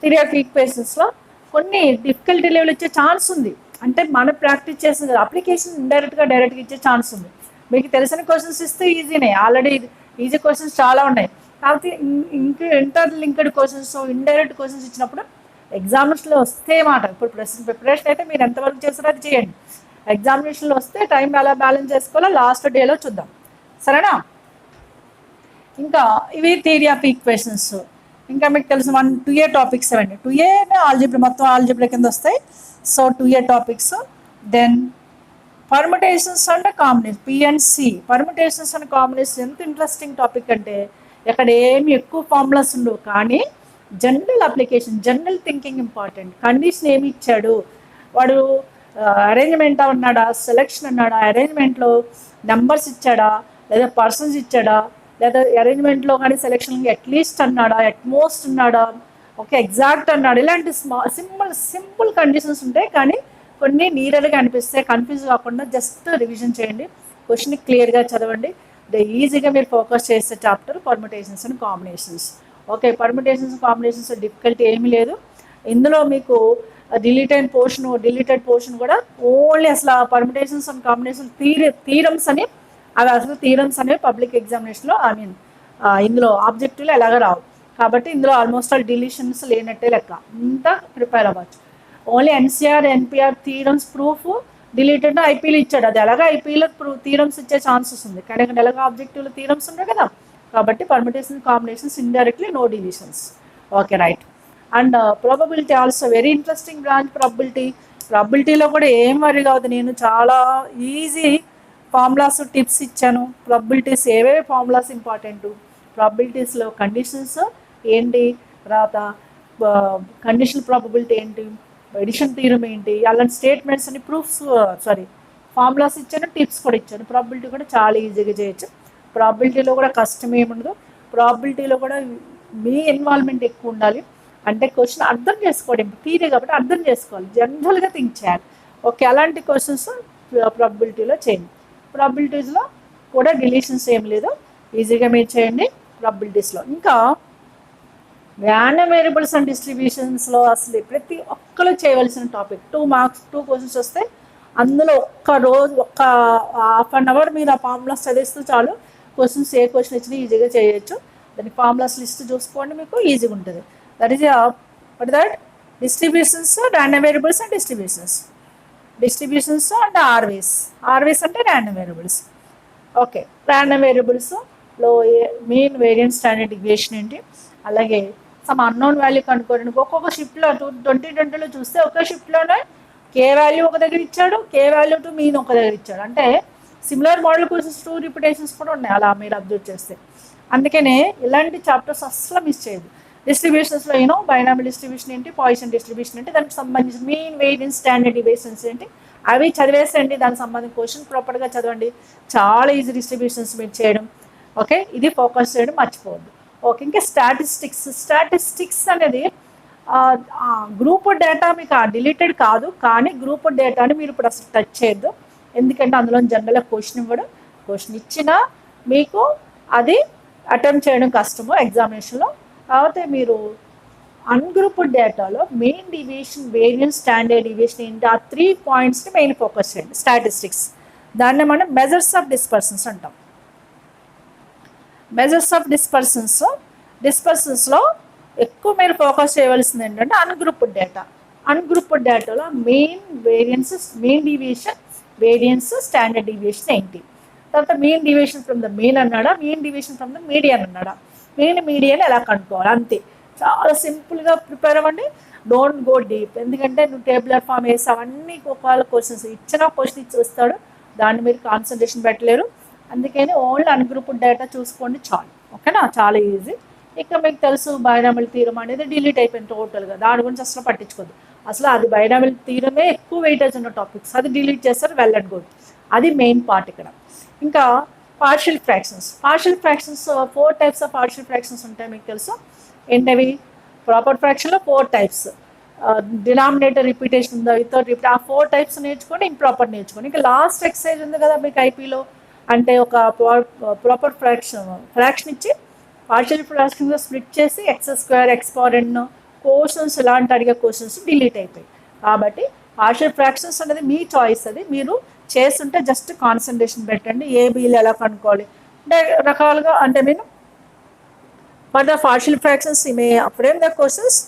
థియరీ ఆఫ్ ఈక్వేషన్స్లో కొన్ని డిఫికల్టీ లెవెల్ వచ్చే ఛాన్స్ ఉంది. అంటే మనం ప్రాక్టీస్ చేస్తుంది కదా, అప్లికేషన్ ఇండైరెక్ట్గా డైరెక్ట్గా ఇచ్చే ఛాన్స్ ఉంది. మీకు తెలిసిన క్వశ్చన్స్ ఇస్తే ఈజీనే, ఆల్రెడీ ఈజీ క్వశ్చన్స్ చాలా ఉన్నాయి. కాకపోతే ఇంకా inter linked questions, indirect questions ఇచ్చినప్పుడు ఎగ్జామినేషన్లో వస్తే మాట. ఇప్పుడు ప్రిపరేషన్ అయితే మీరు ఎంతవరకు చేస్తారో అది చేయండి. ఎగ్జామినేషన్లో వస్తే టైం ఎలా బ్యాలెన్స్ చేసుకోవాలో లాస్ట్ డేలో చూద్దాం, సరేనా? ఇంకా ఇవి థియరీ ఆఫ్ ఈక్వేషన్స్. ఇంకా మీకు తెలిసిన 2A టాపిక్స్ ఇవ్వండి. 2A ఆల్జిబ్రా, మొత్తం ఆల్జిబ్రా కింద వస్తాయి. So 2A topics. Then permutations and combination, P&C. Permutations and combination ఎంత ఇంట్రెస్టింగ్ టాపిక్ అంటే ఇక్కడ ఏమి ఎక్కువ ఫార్ములాస్ ఉండవు, కానీ general application, general thinking important. Condition ఏమి ఇచ్చాడు వాడు, అరేంజ్మెంట్ అన్నాడా, సెలెక్షన్ అన్నాడా, అరేంజ్మెంట్లో నెంబర్స్ ఇచ్చాడా, లేదా పర్సన్స్ ఇచ్చాడా, లేదా అరేంజ్మెంట్లో కానీ సెలెక్షన్కి అట్లీస్ట్ అన్నాడా, అట్మోస్ట్ అన్నాడా, ఓకే ఎగ్జాక్ట్ అన్నాడు. ఇలాంటి సింపుల్ కండిషన్స్ ఉంటాయి, కానీ కొన్ని నీరర్గా అనిపిస్తే కన్ఫ్యూజ్ కాకుండా జస్ట్ రివిజన్ చేయండి, క్వశ్చన్ క్లియర్గా చదవండి. ఈజీగా మీరు ఫోకస్ చేసే chapter permutations and combinations. Okay, permutations combinations difficulty ఏమీ లేదు. ఇందులో మీకు డిలీటెడ్ పోర్షన్ కూడా ఓన్లీ అసలు పర్ముటేషన్స్ అండ్ కాంబినేషన్స్ థీరమ్స్ అని, అవి అసలు థీరమ్స్ అనేవి పబ్లిక్ ఎగ్జామినేషన్లో ఇందులో ఆబ్జెక్టివ్లో ఎలాగ రావు. కాబట్టి ఇందులో ఆల్మోస్ట్ ఆల్ డిలీషన్స్ లేనట్టే లెక్క, అంతా ప్రిపేర్ అవ్వచ్చు. Only NCR, NPR theorems proof deleted ఐపీలో ఇచ్చాడు, అది ఎలాగ ఐపీలో థీరమ్స్ ఇచ్చే ఛాన్సెస్ ఉంది, కానీ ఇక్కడ ఎలాగ ఆబ్జెక్టివ్లో థీరమ్స్ ఉన్నాయి కదా. కాబట్టి permutation combinations indirectly no deletions. Okay right. And probability also very interesting branch. ప్రాబిలిటీలో కూడా ఏం వరి కావద్దు, నేను చాలా ఈజీ ఫార్ములాస్ టిప్స్ ఇచ్చాను. ప్రాబిలిటీస్ ఏవేవి ఫార్ములాస్ ఇంపార్టెంట్, ప్రాబిలిటీస్లో కండిషన్స్ ఏంటి, తర్వాత కండిషనల్ ప్రాబబిలిటీ ఏంటి, ఎడిషన్ థీరం ఏంటి, అలాంటి స్టేట్మెంట్స్ అని ప్రూఫ్స్ ఫార్ములాస్ ఇచ్చాను, టిప్స్ కూడా ఇచ్చాను. ప్రాబిలిటీ కూడా చాలా ఈజీగా చేయొచ్చు. ప్రాబిలిటీలో కూడా కష్టం ఏముండదు. ప్రాబిలిటీలో కూడా మీ ఇన్వాల్వ్మెంట్ ఎక్కువ ఉండాలి. అంటే క్వశ్చన్ అర్థం చేసుకోవడం, థియరీ కాబట్టి అర్థం చేసుకోవాలి, జనరల్గా థింక్ చేయాలి. ఓకే, అలాంటి క్వశ్చన్స్ ప్రాబిలిటీలో చేయండి. ప్రాబిలిటీస్లో కూడా డిలీషన్స్ ఏం లేదు, ఈజీగా మీరు చేయండి ప్రాబిలిటీస్లో. ఇంకా ర్యాండమ్ వేరియబుల్స్ అండ్ డిస్ట్రిబ్యూషన్స్లో అసలు ప్రతి ఒక్కరు చేయవలసిన టాపిక్. 2 మార్క్స్ 2 క్వశ్చన్స్ వస్తే అందులో ఒక్క హాఫ్ అన్ అవర్ మీరు ఆ ఫార్ములాస్ చదివిస్తూ చాలు, క్వశ్చన్స్ ఏ క్వశ్చన్ ఇచ్చినా ఈజీగా చేయొచ్చు. దాని ఫార్ములాస్ లిస్ట్ చూసుకోండి, మీకు ఈజీగా ఉంటుంది. That is that distributions, random variables and distributions and RVs అంటే ర్యాండమ్ వేరియబుల్స్. ఓకే, ర్యాండమ్ వేరియబుల్స్లో మెయిన్ వేరియంట్ స్టాండర్డ్ డివియేషన్ ఏంటి, అలాగే సమ్ అన్నోన్ వాల్యూ కనుక్కోండి. ఒక్కొక్క షిఫ్ట్లో 2020లో చూస్తే ఒక షిఫ్ట్లోనే K వాల్యూ ఒక దగ్గర ఇచ్చాడు, K వాల్యూ టు మీన్ ఒక దగ్గర ఇచ్చాడు. అంటే సిమిలర్ మోడల్ క్వశ్చన్స్ 2 రిపిటేషన్స్ కూడా ఉన్నాయి, అలా మీరు అబ్జర్వ్ చేస్తే. అందుకనే ఇలాంటి చాప్టర్స్ అస్సలు మిస్ చేయదు. డిస్ట్రిబ్యూషన్స్లో బైనామియల్ డిస్ట్రిబ్యూషన్ ఏంటి, పాయిసన్ డిస్ట్రిబ్యూషన్ ఏంటి, దానికి సంబంధించిన మీన్ వేరియన్స్ స్టాండర్డ్ డివియేషన్స్ ఏంటి, అవి చదివేసండి. దానికి సంబంధించిన క్వశ్చన్ ప్రాపర్గా చదవండి, చాలా ఈజీ డిస్ట్రిబ్యూషన్స్ మీరు చేయడం. ఓకే, ఇది ఫోకస్ చేయడం మర్చిపోవద్దు. ఓకే, ఇంకా స్టాటిస్టిక్స్ అనేది గ్రూప్ డేటా మీకు డిలీటెడ్ కాదు, కానీ గ్రూప్ డేటాని మీరు ఇప్పుడు అసలు టచ్ చేయొద్దు. ఎందుకంటే అందులో జనరల్గా క్వశ్చన్ ఇవ్వడం, క్వశ్చన్ ఇచ్చినా మీకు అది అటెంప్ట్ చేయడం కష్టము ఎగ్జామినేషన్లో. కాకపోతే మీరు అన్గ్రూప్డ్ డేటాలో main deviation, variance, standard deviation ఏంటి, ఆ 3 పాయింట్స్ని మెయిన్ ఫోకస్ చేయండి. స్టాటిస్టిక్స్, దాన్ని మనం మెజర్స్ ఆఫ్ డిస్పర్సన్స్ అంటాం. మెజర్స్ ఆఫ్ డిస్పర్సన్స్లో ఎక్కువ మీరు ఫోకస్ చేయవలసింది ఏంటంటే అన్గ్రూప్డ్ డేటాలో mean variances, mean deviation, variance, standard deviation ఏంటి, తర్వాత mean deviation from the mean అన్నాడా, mean deviation from the median అన్నాడా, మీడియన్ ఎలా కనుక్కోవాలి, అంతే. చాలా సింపుల్గా ప్రిపేర్ అవ్వండి, డోంట్ గో డీప్. ఎందుకంటే నువ్వు టేబులర్ ఫామ్ వేసావు, అన్ని ఒకవేళ క్వశ్చన్స్ ఇచ్చిన క్వశ్చన్ ఇచ్చి వస్తాడు, దాన్ని మీరు కాన్సన్ట్రేషన్ పెట్టలేరు. అందుకని ఓన్లీ అన్గ్రూప్డ్ డేటా చూసుకోండి చాలు. ఓకేనా, చాలా ఈజీ. ఇక మీకు తెలుసు బైనామియల్ థీరం అనేది డిలీట్ అయిపోయింది టోటల్గా, దాని గురించి అసలు పట్టించుకోద్దు. అసలు అది బైనామియల్ థీరమే ఎక్కువ వెయిటేజ్ ఉన్న టాపిక్స్, అది డిలీట్ చేస్తారు, వెల్ అండ్ గుడ్. అది మెయిన్ పార్ట్ ఇక్కడ. ఇంకా partial fractions 4 types of partial fractions ఉంటాయి, మీకు తెలుసు ఏంటవి. ప్రాపర్ ఫ్రాక్షన్లో 4 టైప్స్, డినామినేటర్ రిపీటేషన్ ఉందా, వితౌట్ రిపీట్, ఆ 4 టైప్స్ నేర్చుకొని ఇంప్రాపర్ నేర్చుకొని. ఇంకా లాస్ట్ ఎక్సర్సైజ్ ఉంది కదా మీకు ఐపీలో, అంటే ఒక ప్రాపర్ ఫ్రాక్షన్ ఇచ్చి పార్షియల్ ఫ్రాక్షన్గా స్ప్లిట్ చేసి x² x⁴n క్వశ్చన్స్ ఇలాంటి అడిగే క్వశ్చన్స్ డిలీట్ అయిపోయి. కాబట్టి పార్షియల్ ఫ్రాక్షన్స్ అనేది మీ చాయిస్, అది మీరు చేస్తుంటే జస్ట్ కాన్సన్ట్రేషన్ పెట్టండి ఏబీలు ఎలా కనుక్కోవాలి అంటే రకాలుగా. అంటే నేను for the partial fractions May frame the questions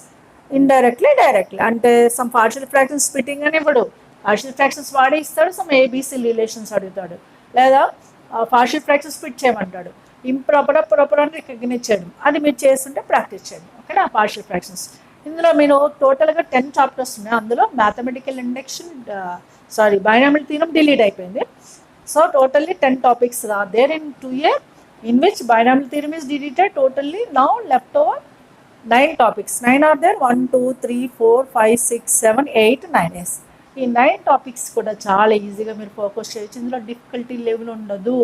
indirectly directly. అంటే సమ్ పార్షియల్ ఫ్రాక్షన్స్ స్ప్లిట్టింగ్ అని ఇవ్వడు, పార్షియల్ ఫ్రాక్షన్స్ వాడి ఇస్తాడు, సమ్ ఏబీసీ రిలేషన్స్ అడుగుతాడు, లేదా పార్షియల్ ఫ్రాక్షన్స్ స్ప్లిట్ చేయమంటాడు, ఇంప్రాపర్ ప్రాపర్ అని రికగ్నైజ్ చేయడం, అది మీరు చేస్తుంటే ప్రాక్టీస్ చేయండి. ఓకేనా పార్షియల్ ఫ్రాక్షన్స్. ఇందులో మీరు టోటల్గా 10 చాప్టర్స్ ఉన్నాయి. అందులో mathematical induction binomial theorem delete అయిపోయింది. So totally 10 topics are there in 2 year in which binomial theorem is deleted. Totally now left over 9 topics. 9 are there, 1 2 3 4 5 6 7 8 9. Yes, ఈ 9 టాపిక్స్ కూడా చాలా ఈజీగా మీరు ఫోకస్ చేయొచ్చు. ఇందులో డిఫికల్టీ లెవెల్ ఉండదు,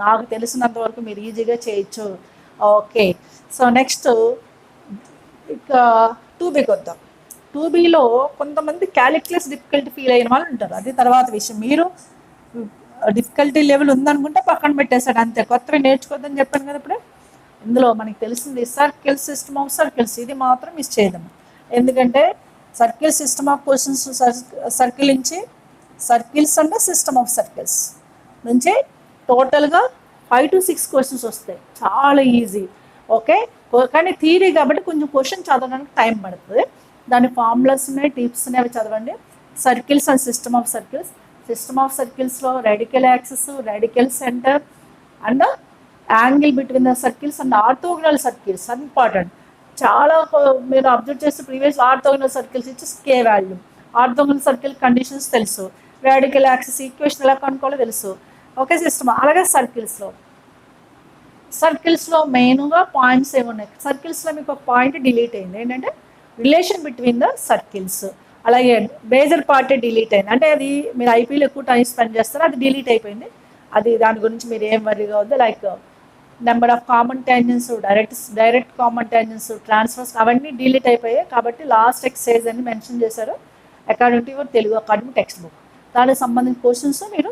నాకు తెలిసినంత వరకు మీరు ఈజీగా చేయొచ్చు. ఓకే, సో నెక్స్ట్ ఇక 2Bకి వద్దాం. 2Bలో కొంతమంది క్యాలిక్యులస్ డిఫికల్టీ ఫీల్ అయిన వాళ్ళు ఉంటారు, అది తర్వాత విషయం. మీరు డిఫికల్టీ లెవెల్ ఉందనుకుంటే పక్కన పెట్టేశాడు అంతే, కొత్తవి నేర్చుకోవద్దని చెప్పాను కదా ఇప్పుడు. ఇందులో మనకి తెలిసింది సర్కిల్స్, సిస్టమ్ ఆఫ్ సర్కిల్స్, ఇది మాత్రం మిస్ చేయదాము. ఎందుకంటే circle system of questions, circle నుంచి సర్కిల్స్ అంటే సిస్టమ్ ఆఫ్ సర్కిల్స్ నుంచి టోటల్గా 5 to 6 క్వశ్చన్స్ వస్తాయి, చాలా ఈజీ. ఓకే, కానీ థియరీ కాబట్టి కొంచెం క్వశ్చన్ చదవడానికి టైం పడుతుంది. దాని ఫార్ములాస్ ఉన్నాయి, టిప్స్ ఉన్నాయి, అవి చదవండి. Circles and system of circles. System of సర్కిల్స్లో radical axis, radical center and angle between the circles and orthogonal circles important. చాలా మీరు అబ్జర్వ్ చేస్తే ప్రీవియస్ ఆర్థోగోనల్ సర్కిల్స్ ఇచ్చి K value, orthogonal circle conditions తెలుసు, రాడికల్ యాక్సిస్ ఈక్వేషన్ ఎలా కనుక్కోవాలో తెలుసు. Okay, system. అలాగే సర్కిల్స్లో మెయిన్గా పాయింట్స్ ఏమున్నాయి. సర్కిల్స్లో మీకు ఒక పాయింట్ డిలీట్ అయింది, ఏంటంటే రిలేషన్ బిట్వీన్ ద సర్కిల్స్. అలాగే మేజర్ పార్టీ డిలీట్ అయింది, అంటే అది మీరు ఐపీలో ఎక్కువ టైం స్పెండ్ చేస్తారు, అది డిలీట్ అయిపోయింది. అది దాని గురించి మీరు ఏం వర్రీగా వద్దు. Like number of common tangents, direct common tangents, transverse, అవన్నీ డిలీట్ అయిపోయాయి. కాబట్టి లాస్ట్ ఎక్సర్సైజ్ అని మెన్షన్ చేశారు according to your Telugu academic text book. దానికి సంబంధించిన క్వశ్చన్స్ మీరు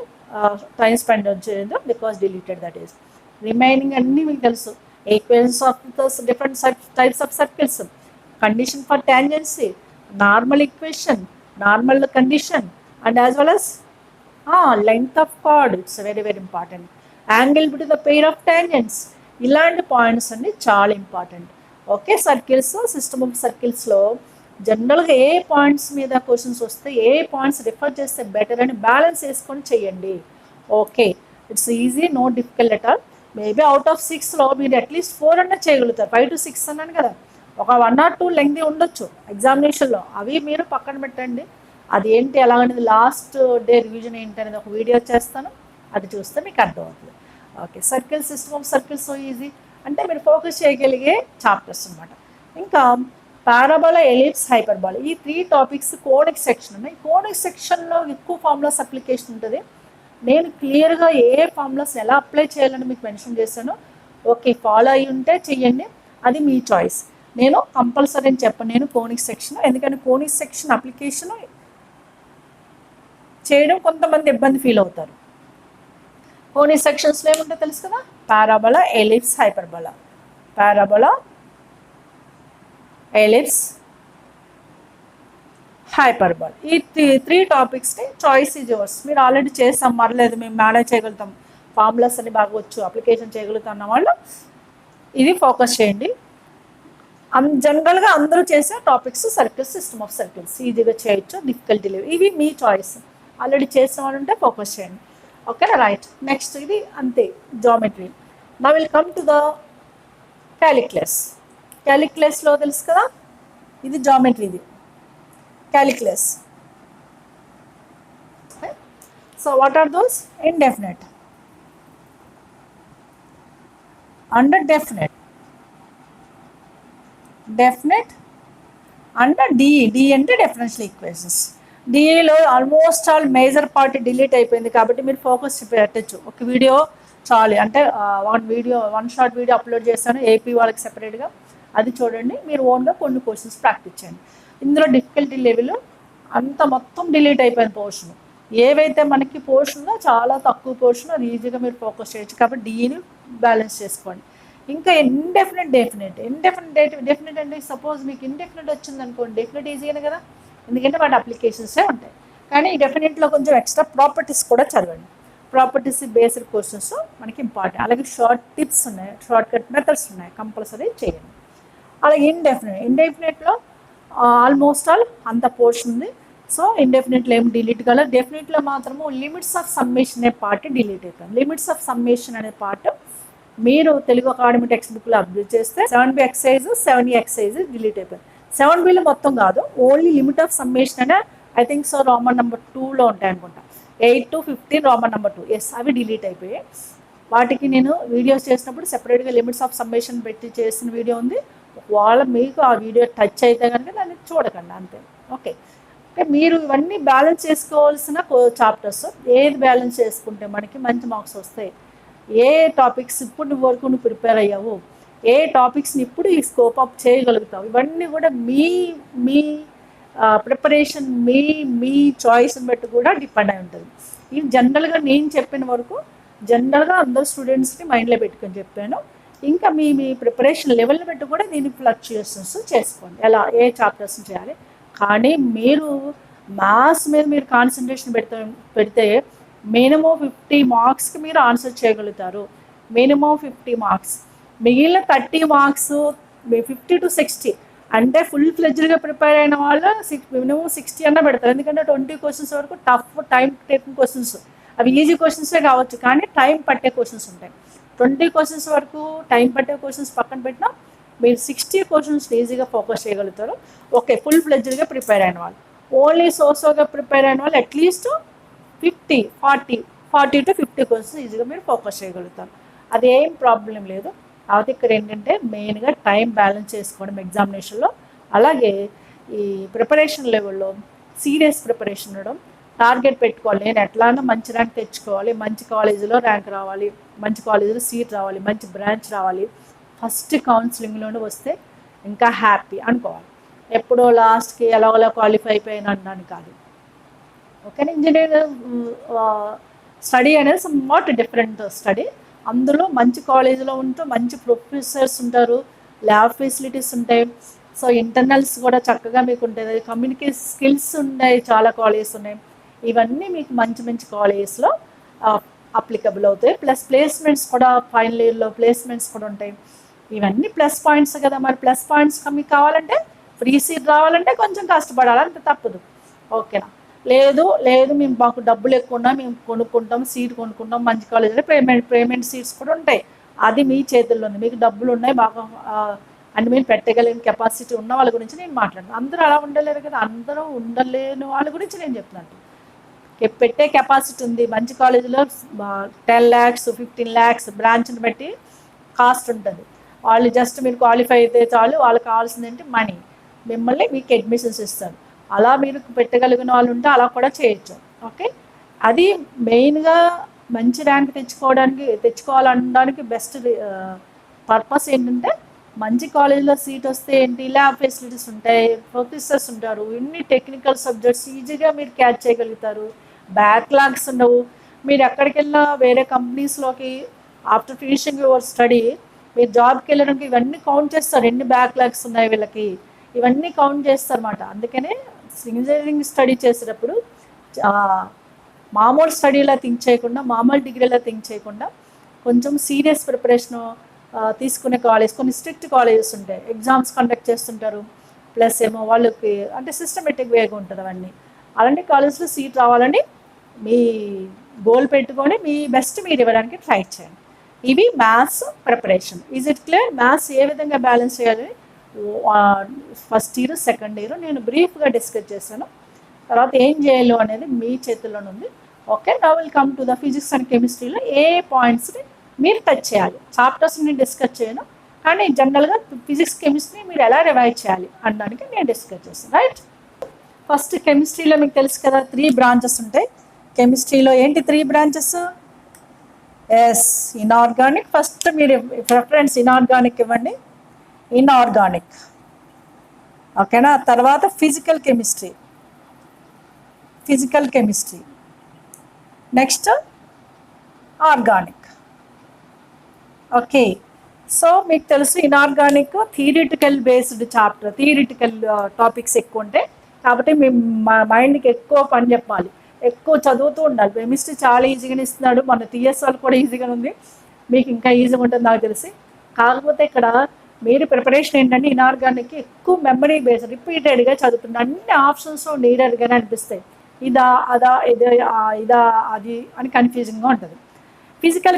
టైం స్పెండ్ చేయదు because deleted. That is remaining అన్నీ మీకు తెలుసు. Equations of the different types of circles, condition for tangency, normal equation, normal condition, and as well as length of chord, it's very very important. Angle between the pair of tangents, ఇలాంటి points అన్ని చాలా important. Okay, circles, system of సర్కిల్స్లో జనరల్గా ఏ points మీద questions వస్తే, ఏ points refer చేస్తే బెటర్ అని బ్యాలెన్స్ వేసుకొని చేయండి. Okay, it's easy, no difficult at all. Maybe out of 6లో మీరు అట్లీస్ట్ 4 అన్నా చేయగలుగుతారు. 5 to 6 అన్నాను కదా, ఒక 1 or 2 లెంగ్తీ ఉండొచ్చు ఎగ్జామినేషన్లో, అవి మీరు పక్కన పెట్టండి. అది ఏంటి ఎలాగనేది లాస్ట్ డే రివిజన్ ఏంటి అనేది ఒక వీడియో చేస్తాను, అది చూస్తే మీకు అర్థమవుతుంది. Okay, circle, system of circles so easy, అంటే మీరు ఫోకస్ చేయగలిగే చాప్టర్స్ అనమాట. ఇంకా పారాబోలా, ఎలిప్స్, హైపర్బోలా, ఈ 3 టాపిక్స్ కోనిక్ సెక్షన్ ఉన్నాయి. కోనిక్ సెక్షన్లో ఎక్కువ ఫార్ములాస్ అప్లికేషన్ ఉంటుంది. నేను క్లియర్గా ఏ ఫార్ములాస్ ఎలా అప్లై చేయాలని మీకు మెన్షన్ చేశాను. ఓకే, ఫాలో అయ్యి ఉంటే చెయ్యండి, అది మీ చాయిస్. నేను కంపల్సరీ అని చెప్పను నేను కోనిక్ సెక్షన్, ఎందుకంటే కోనిక్ సెక్షన్ అప్లికేషన్ చేయడం కొంతమంది ఇబ్బంది ఫీల్ అవుతారు. కోనిక్ సెక్షన్స్లో ఏముంటే తెలుసు కదా, parabola, ellipse, hyperbola. Parabola, ellipse, hyperbola, ఈ 3 టాపిక్స్ని చాయిస్ ఈజ్ యువర్స్. మీరు ఆల్రెడీ చేస్తాం, మరలేదు మేము మేనేజ్ చేయగలుగుతాం, ఫార్ములాస్ అని బాగా వచ్చు, అప్లికేషన్ చేయగలుగుతాం అన్న వాళ్ళు ఇది ఫోకస్ చేయండి. జనరల్గా అందరూ చేసే topics circles, system of circles ఈజీగా చేయొచ్చు, డిఫికల్టీ లేవు, ఇవి మీ చాయిస్. ఆల్రెడీ చేసిన వాళ్ళు ఉంటే ఫోకస్ చేయండి. ఓకేనా, రైట్. నెక్స్ట్ ఇది అంతే geometry. Now will come to the calculus. క్యాలిక్యులస్లో తెలుసు కదా, ఇది జామెట్రీ, ఇది calculus. So what are those? Indefinite and definite, definite and D అంటే డిఫరెన్షియల్ ఈక్వేషన్స్. డిలో almost all major part delete అయిపోయింది, కాబట్టి మీరు ఫోకస్ పెట్టచ్చు. ఒక వీడియో చాలు, అంటే వన్ షార్ట్ వీడియో అప్లోడ్ చేస్తాను ఏపీ వాళ్ళకి సెపరేట్గా, అది చూడండి. మీరు ఓన్గా కొన్ని క్వశ్చన్స్ ప్రాక్టీస్ చేయండి. ఇందులో డిఫికల్టీ లెవెల్ అంత మొత్తం డిలీట్ అయిపోయిన పోర్షన్, ఏవైతే మనకి పోర్షన్లో చాలా తక్కువ పోర్షన్, అది ఈజీగా మీరు ఫోకస్ చేయొచ్చు. కాబట్టి డీని బ్యాలెన్స్ చేసుకోండి. ఇంకా ఇండెఫినెట్, డెఫినెట్ అంటే సపోజ్ మీకు ఇండెఫినెట్ వచ్చింది అనుకోండి, డెఫినెట్ ఈజీగానే కదా, ఎందుకంటే వాటి అప్లికేషన్సే ఉంటాయి. కానీ డెఫినెట్లో కొంచెం ఎక్స్ట్రా ప్రాపర్టీస్ కూడా చదవండి. ప్రాపర్టీస్ బేస్డ్ క్వశ్చన్స్ మనకి ఇంపార్టెంట్. అలాగే షార్ట్ టిప్స్ ఉన్నాయి, షార్ట్ కట్ మెథడ్స్ ఉన్నాయి, కంపల్సరీ చేయండి. అలాగే ఇండెఫినెట్లో ఆల్మోస్ట్ ఆల్ అంత పోర్షన్ ఉంది. సో ఇండెఫినెట్లో ఏం డిలీట్ కాలేదు. డెఫినెట్లో మాత్రము లిమిట్స్ ఆఫ్ సమ్మేషన్ అనే పార్ట్ డిలీట్ అయిపోయింది. లిమిట్స్ ఆఫ్ సమ్మేషన్ అనే పార్ట్ మీరు తెలుగు అకాడమీ టెక్స్ట్ బుక్లో అప్డేట్ చేస్తే 7B excise 7E excise delete అయిపోయింది. 7Bలో మొత్తం కాదు, ఓన్లీ లిమిట్ ఆఫ్ సమ్మేషన్ అనే I think so Roman number 2లో ఉంటాయి అనుకుంటా. 8 to 15 రోమన్ నెంబర్ 2 ఎస్ అవి డిలీట్ అయిపోయాయి. వాటికి నేను వీడియోస్ చేసినప్పుడు సెపరేట్గా లిమిట్స్ ఆఫ్ సమ్మేషన్ పెట్టి చేసిన వీడియో ఉంది. ఒకవేళ మీకు ఆ వీడియో టచ్ అయితే కనుక దాన్ని చూడకండి అంతే. ఓకే, మీరు ఇవన్నీ బ్యాలెన్స్ చేసుకోవాల్సిన చాప్టర్స్. ఏది బ్యాలెన్స్ చేసుకుంటే మనకి మంచి మార్క్స్ వస్తాయి, ఏ టాపిక్స్ ఇప్పుడు వరకు నువ్వు ప్రిపేర్ అయ్యావు, ఏ టాపిక్స్ని ఇప్పుడు ఈ స్కోప్ అప్ చేయగలుగుతావు, ఇవన్నీ కూడా మీ ప్రిపరేషన్ మీ చాయిస్ని బట్టి కూడా డిపెండ్ అయి ఉంటుంది. ఇది జనరల్గా నేను చెప్పిన వరకు జనరల్గా అందరు స్టూడెంట్స్ని మైండ్లో పెట్టుకొని చెప్పాను. ఇంకా మీ ప్రిపరేషన్ లెవెల్ని బట్టి కూడా దీని ఫ్లక్చుయేషన్స్ చేసుకోండి, ఎలా ఏ చాప్టర్స్ చేయాలి. కానీ మీరు మ్యాథ్స్ మీద మీరు కాన్సన్ట్రేషన్ పెడితే మినిమం 50 మార్క్స్కి మీరు ఆన్సర్ చేయగలుగుతారు. Minimum 50 marks. మిగిలిన 30 మార్క్స్ 50 to 60 అంటే ఫుల్ ఫ్లెడ్జ్డ్గా ప్రిపేర్ అయిన వాళ్ళు మినిమం 60 అన్న పెడతారు. ఎందుకంటే 20 క్వశ్చన్స్ వరకు టఫ్ టైం టేకింగ్ క్వశ్చన్స్, అవి ఈజీ క్వశ్చన్సే కావచ్చు కానీ టైం పట్టే క్వశ్చన్స్ ఉంటాయి. 20 క్వశ్చన్స్ వరకు టైం పట్టే క్వశ్చన్స్ పక్కన పెట్టినా మీరు 60 క్వశ్చన్స్ ఈజీగా ఫోకస్ చేయగలుగుతారు. ఓకే, ఫుల్ ఫ్లెడ్జ్డ్గా ప్రిపేర్ అయిన వాళ్ళు. ఓన్లీ సోగా ప్రిపేర్ అయిన వాళ్ళు అట్లీస్ట్ 40 to 50 క్వశ్చన్స్ ఈజీగా మీరు ఫోకస్ చేయగలుగుతారు. అదేం ప్రాబ్లం లేదు. కాబట్టి ఇక్కడ ఏంటంటే మెయిన్గా టైం బ్యాలెన్స్ చేసుకోవడం ఎగ్జామినేషన్లో. అలాగే ఈ ప్రిపరేషన్ లెవెల్లో సీరియస్ ప్రిపరేషన్ ఉండడం, టార్గెట్ పెట్టుకోవాలి. నేను ఎట్లానో మంచి ర్యాంక్ తెచ్చుకోవాలి, మంచి కాలేజీలో ర్యాంక్ రావాలి, మంచి కాలేజీలో సీట్ రావాలి, మంచి బ్రాంచ్ రావాలి, ఫస్ట్ కౌన్సిలింగ్లోనే వస్తే ఇంకా హ్యాపీ అనుకోవాలి. ఎప్పుడో లాస్ట్కి ఎలాగోలా క్వాలిఫై అయిపోయినా అనడానికి కాదు. ఓకేనా, ఇంజనీర్ స్టడీ అనేది సమ్వాట్ డిఫరెంట్ స్టడీ. అందులో మంచి కాలేజీలో ఉంటూ మంచి ప్రొఫెసర్స్ ఉంటారు, ల్యాబ్ ఫెసిలిటీస్ ఉంటాయి. సో ఇంటర్నల్స్ కూడా చక్కగా మీకు ఉంటుంది, కమ్యూనికేషన్ స్కిల్స్ ఉన్నాయి, చాలా కాలేజెస్ ఉన్నాయి. ఇవన్నీ మీకు మంచి మంచి కాలేజెస్లో అప్లికబుల్ అవుతాయి. ప్లస్ ప్లేస్మెంట్స్ కూడా ఫైనల్ ఇయర్లో ప్లేస్మెంట్స్ కూడా ఉంటాయి. ఇవన్నీ ప్లస్ పాయింట్స్ కదా. మరి ప్లస్ పాయింట్స్ మీకు కావాలంటే ఫ్రీ సీట్ రావాలంటే కొంచెం కష్టపడాలి, అంతే, తప్పదు. ఓకేనా, లేదు మేము మాకు డబ్బులు ఎక్కువ ఉన్నా మేము కొనుక్కుంటాం, సీట్ కొనుక్కుంటాం మంచి కాలేజీలో, పేమెంట్ సీట్స్ కూడా ఉంటాయి. అది మీ చేతుల్లో ఉంది. మీకు డబ్బులు ఉన్నాయి బాగా అని మీరు పెట్టగలిగిన కెపాసిటీ ఉన్న వాళ్ళ గురించి నేను మాట్లాడను. అందరూ అలా ఉండలేరు కదా, అందరూ ఉండలేని వాళ్ళ గురించి నేను చెప్తున్నాను. పెట్టే కెపాసిటీ ఉంది. మంచి కాలేజీలో 10 lakhs 15 lakhs బ్రాంచ్ని బట్టి కాస్ట్ ఉంటుంది. వాళ్ళు జస్ట్ మీరు క్వాలిఫై అయితే చాలు, వాళ్ళకి కావాల్సింది ఏంటి మనీ, మిమ్మల్ని మీకు అడ్మిషన్స్ ఇస్తారు. అలా మీరు పెట్టగలిగిన వాళ్ళు ఉంటే అలా కూడా చేయొచ్చు. ఓకే, అది మెయిన్గా మంచి ర్యాంక్ తెచ్చుకోవాలనడానికి బెస్ట్ పర్పస్ ఏంటంటే మంచి కాలేజీలో సీట్ వస్తే ఏంటి, ల్యాబ్ ఫెసిలిటీస్ ఉంటాయి, ప్రొఫెసర్స్ ఉంటారు, ఇన్ని టెక్నికల్ సబ్జెక్ట్స్ ఈజీగా మీరు క్యాచ్ చేయగలుగుతారు, బ్యాక్లాగ్స్ ఉండవు. మీరు ఎక్కడికి వెళ్ళినా వేరే కంపెనీస్లోకి ఆఫ్టర్ ఫినిషింగ్ యువర్ స్టడీ మీరు జాబ్కి వెళ్ళడానికి ఇవన్నీ కౌంట్ చేస్తారు. ఎన్ని బ్యాక్లాగ్స్ ఉన్నాయి వీళ్ళకి, ఇవన్నీ కౌంట్ చేస్తారు అన్నమాట. అందుకనే ఇంజనీరింగ్ స్టడీ చేసేటప్పుడు మామూలు స్టడీలా థింక్ చేయకుండా, మామూలు డిగ్రీలా థింక్ చేయకుండా కొంచెం సీరియస్ ప్రిపరేషను తీసుకునే కాలేజ్, కొన్ని స్ట్రిక్ట్ కాలేజెస్ ఉంటాయి, ఎగ్జామ్స్ కండక్ట్ చేస్తుంటారు, ప్లస్ ఏమో వాళ్ళకి అంటే సిస్టమేటిక్ వేగా ఉంటుంది. అవన్నీ అలాంటి కాలేజ్లో సీట్ రావాలని మీ గోల్ పెట్టుకొని మీ బెస్ట్ మీరు ఇవ్వడానికి ట్రై చేయండి. ఇవి maths preparation. Is it clear? Maths ఏ విధంగా బ్యాలెన్స్ చేయాలి ఫస్ట్ ఇయర్ సెకండ్ ఇయర్ నేను బ్రీఫ్గా డిస్కస్ చేశాను. తర్వాత ఏం చేయాలో అనేది మీ చేతుల్లోనే ఉంది. Okay, now will come to the physics and కెమిస్ట్రీలో ఏ పాయింట్స్ని మీరు టచ్ చేయాలి. చాప్టర్స్ నేను డిస్కస్ చేయను, కానీ జనరల్గా ఫిజిక్స్ కెమిస్ట్రీ మీరు ఎలా రివైజ్ చేయాలి అనడానికి నేను డిస్కస్ చేస్తాను. రైట్, ఫస్ట్ కెమిస్ట్రీలో మీకు తెలుసు కదా 3 బ్రాంచెస్ ఉంటాయి. కెమిస్ట్రీలో ఏంటి 3 బ్రాంచెస్? Yes, inorganic. ఫస్ట్ మీరు ప్రిఫరెన్స్ ఇన్ఆర్గానిక్ ఇవ్వండి, ఇన్ఆర్గానిక్. ఓకేనా, తర్వాత physical chemistry, next organic. Okay, so మీకు తెలుసు inorganic theoretical based chapter, theoretical topics ఎక్కువ ఉంటాయి. కాబట్టి మీ మైండ్కి ఎక్కువ పని చెప్పాలి, ఎక్కువ చదువుతూ ఉండాలి. కెమిస్ట్రీ చాలా ఈజీగానే ఇస్తున్నాడు, మన టీఎస్ వాళ్ళు కూడా ఈజీగానే ఉంది, మీకు ఇంకా ఈజీగా ఉంటుంది నాకు తెలిసి. కాకపోతే ఇక్కడ మీరు ప్రిపరేషన్ ఏంటంటే ఇనార్గానిక్ ఎక్కువ మెమరీ బేస్ రిపీటెడ్గా చదువుతుంది, అన్ని ఆప్షన్స్ నీడెడ్గానే అనిపిస్తాయి. ఇదా అదా ఇదా అది అని కన్ఫ్యూజింగ్గా ఉంటుంది. ఫిజికల్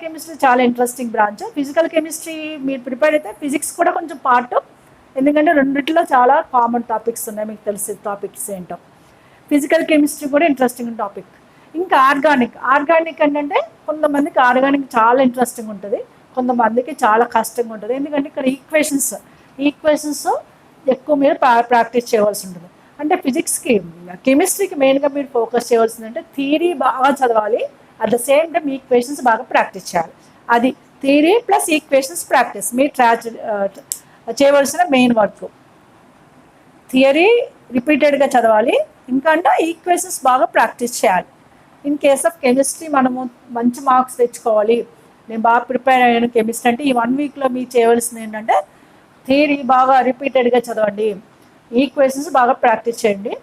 కెమిస్ట్రీ చాలా ఇంట్రెస్టింగ్ బ్రాంచ్. ఫిజికల్ కెమిస్ట్రీ మీరు ప్రిపేర్ అయితే ఫిజిక్స్ కూడా కొంచెం పార్ట్, ఎందుకంటే రెండిట్లో చాలా కామన్ టాపిక్స్ ఉన్నాయి, మీకు తెలిసే టాపిక్స్ ఏంటో. ఫిజికల్ కెమిస్ట్రీ కూడా ఇంట్రెస్టింగ్ టాపిక్. ఇంకా ఆర్గానిక్ ఏంటంటే కొంతమందికి ఆర్గానిక్ చాలా ఇంట్రెస్టింగ్ ఉంటుంది, కొంతమందికి చాలా కష్టంగా ఉంటుంది. ఎందుకంటే ఇక్కడ ఈక్వేషన్స్ ఎక్కువ మీరు ప్రాక్టీస్ చేయవలసి ఉంటుంది. అంటే కెమిస్ట్రీకి మెయిన్గా మీరు ఫోకస్ చేయవలసింది అంటే థియరీ బాగా చదవాలి, at the same time equations బాగా ప్రాక్టీస్ చేయాలి. అది థియరీ ప్లస్ ఈక్వేషన్స్ ప్రాక్టీస్ మీరు చేయవలసిన మెయిన్ వర్క్. థియరీ రిపీటెడ్గా చదవాలి, ఇంకా అంటే ఈక్వేషన్స్ బాగా ప్రాక్టీస్ చేయాలి. ఇన్ కేస్ ఆఫ్ కెమిస్ట్రీ మనము మంచి మార్క్స్ తెచ్చుకోవాలి, నేను బాగా ప్రిపేర్ అయ్యాను కెమిస్ట్రీ అంటే ఈ 1 వీక్లో మీరు చేయవలసింది ఏంటంటే థియరీ బాగా రిపీటెడ్గా చదవండి, ఈక్వేషన్స్ బాగా ప్రాక్టీస్ చేయండి.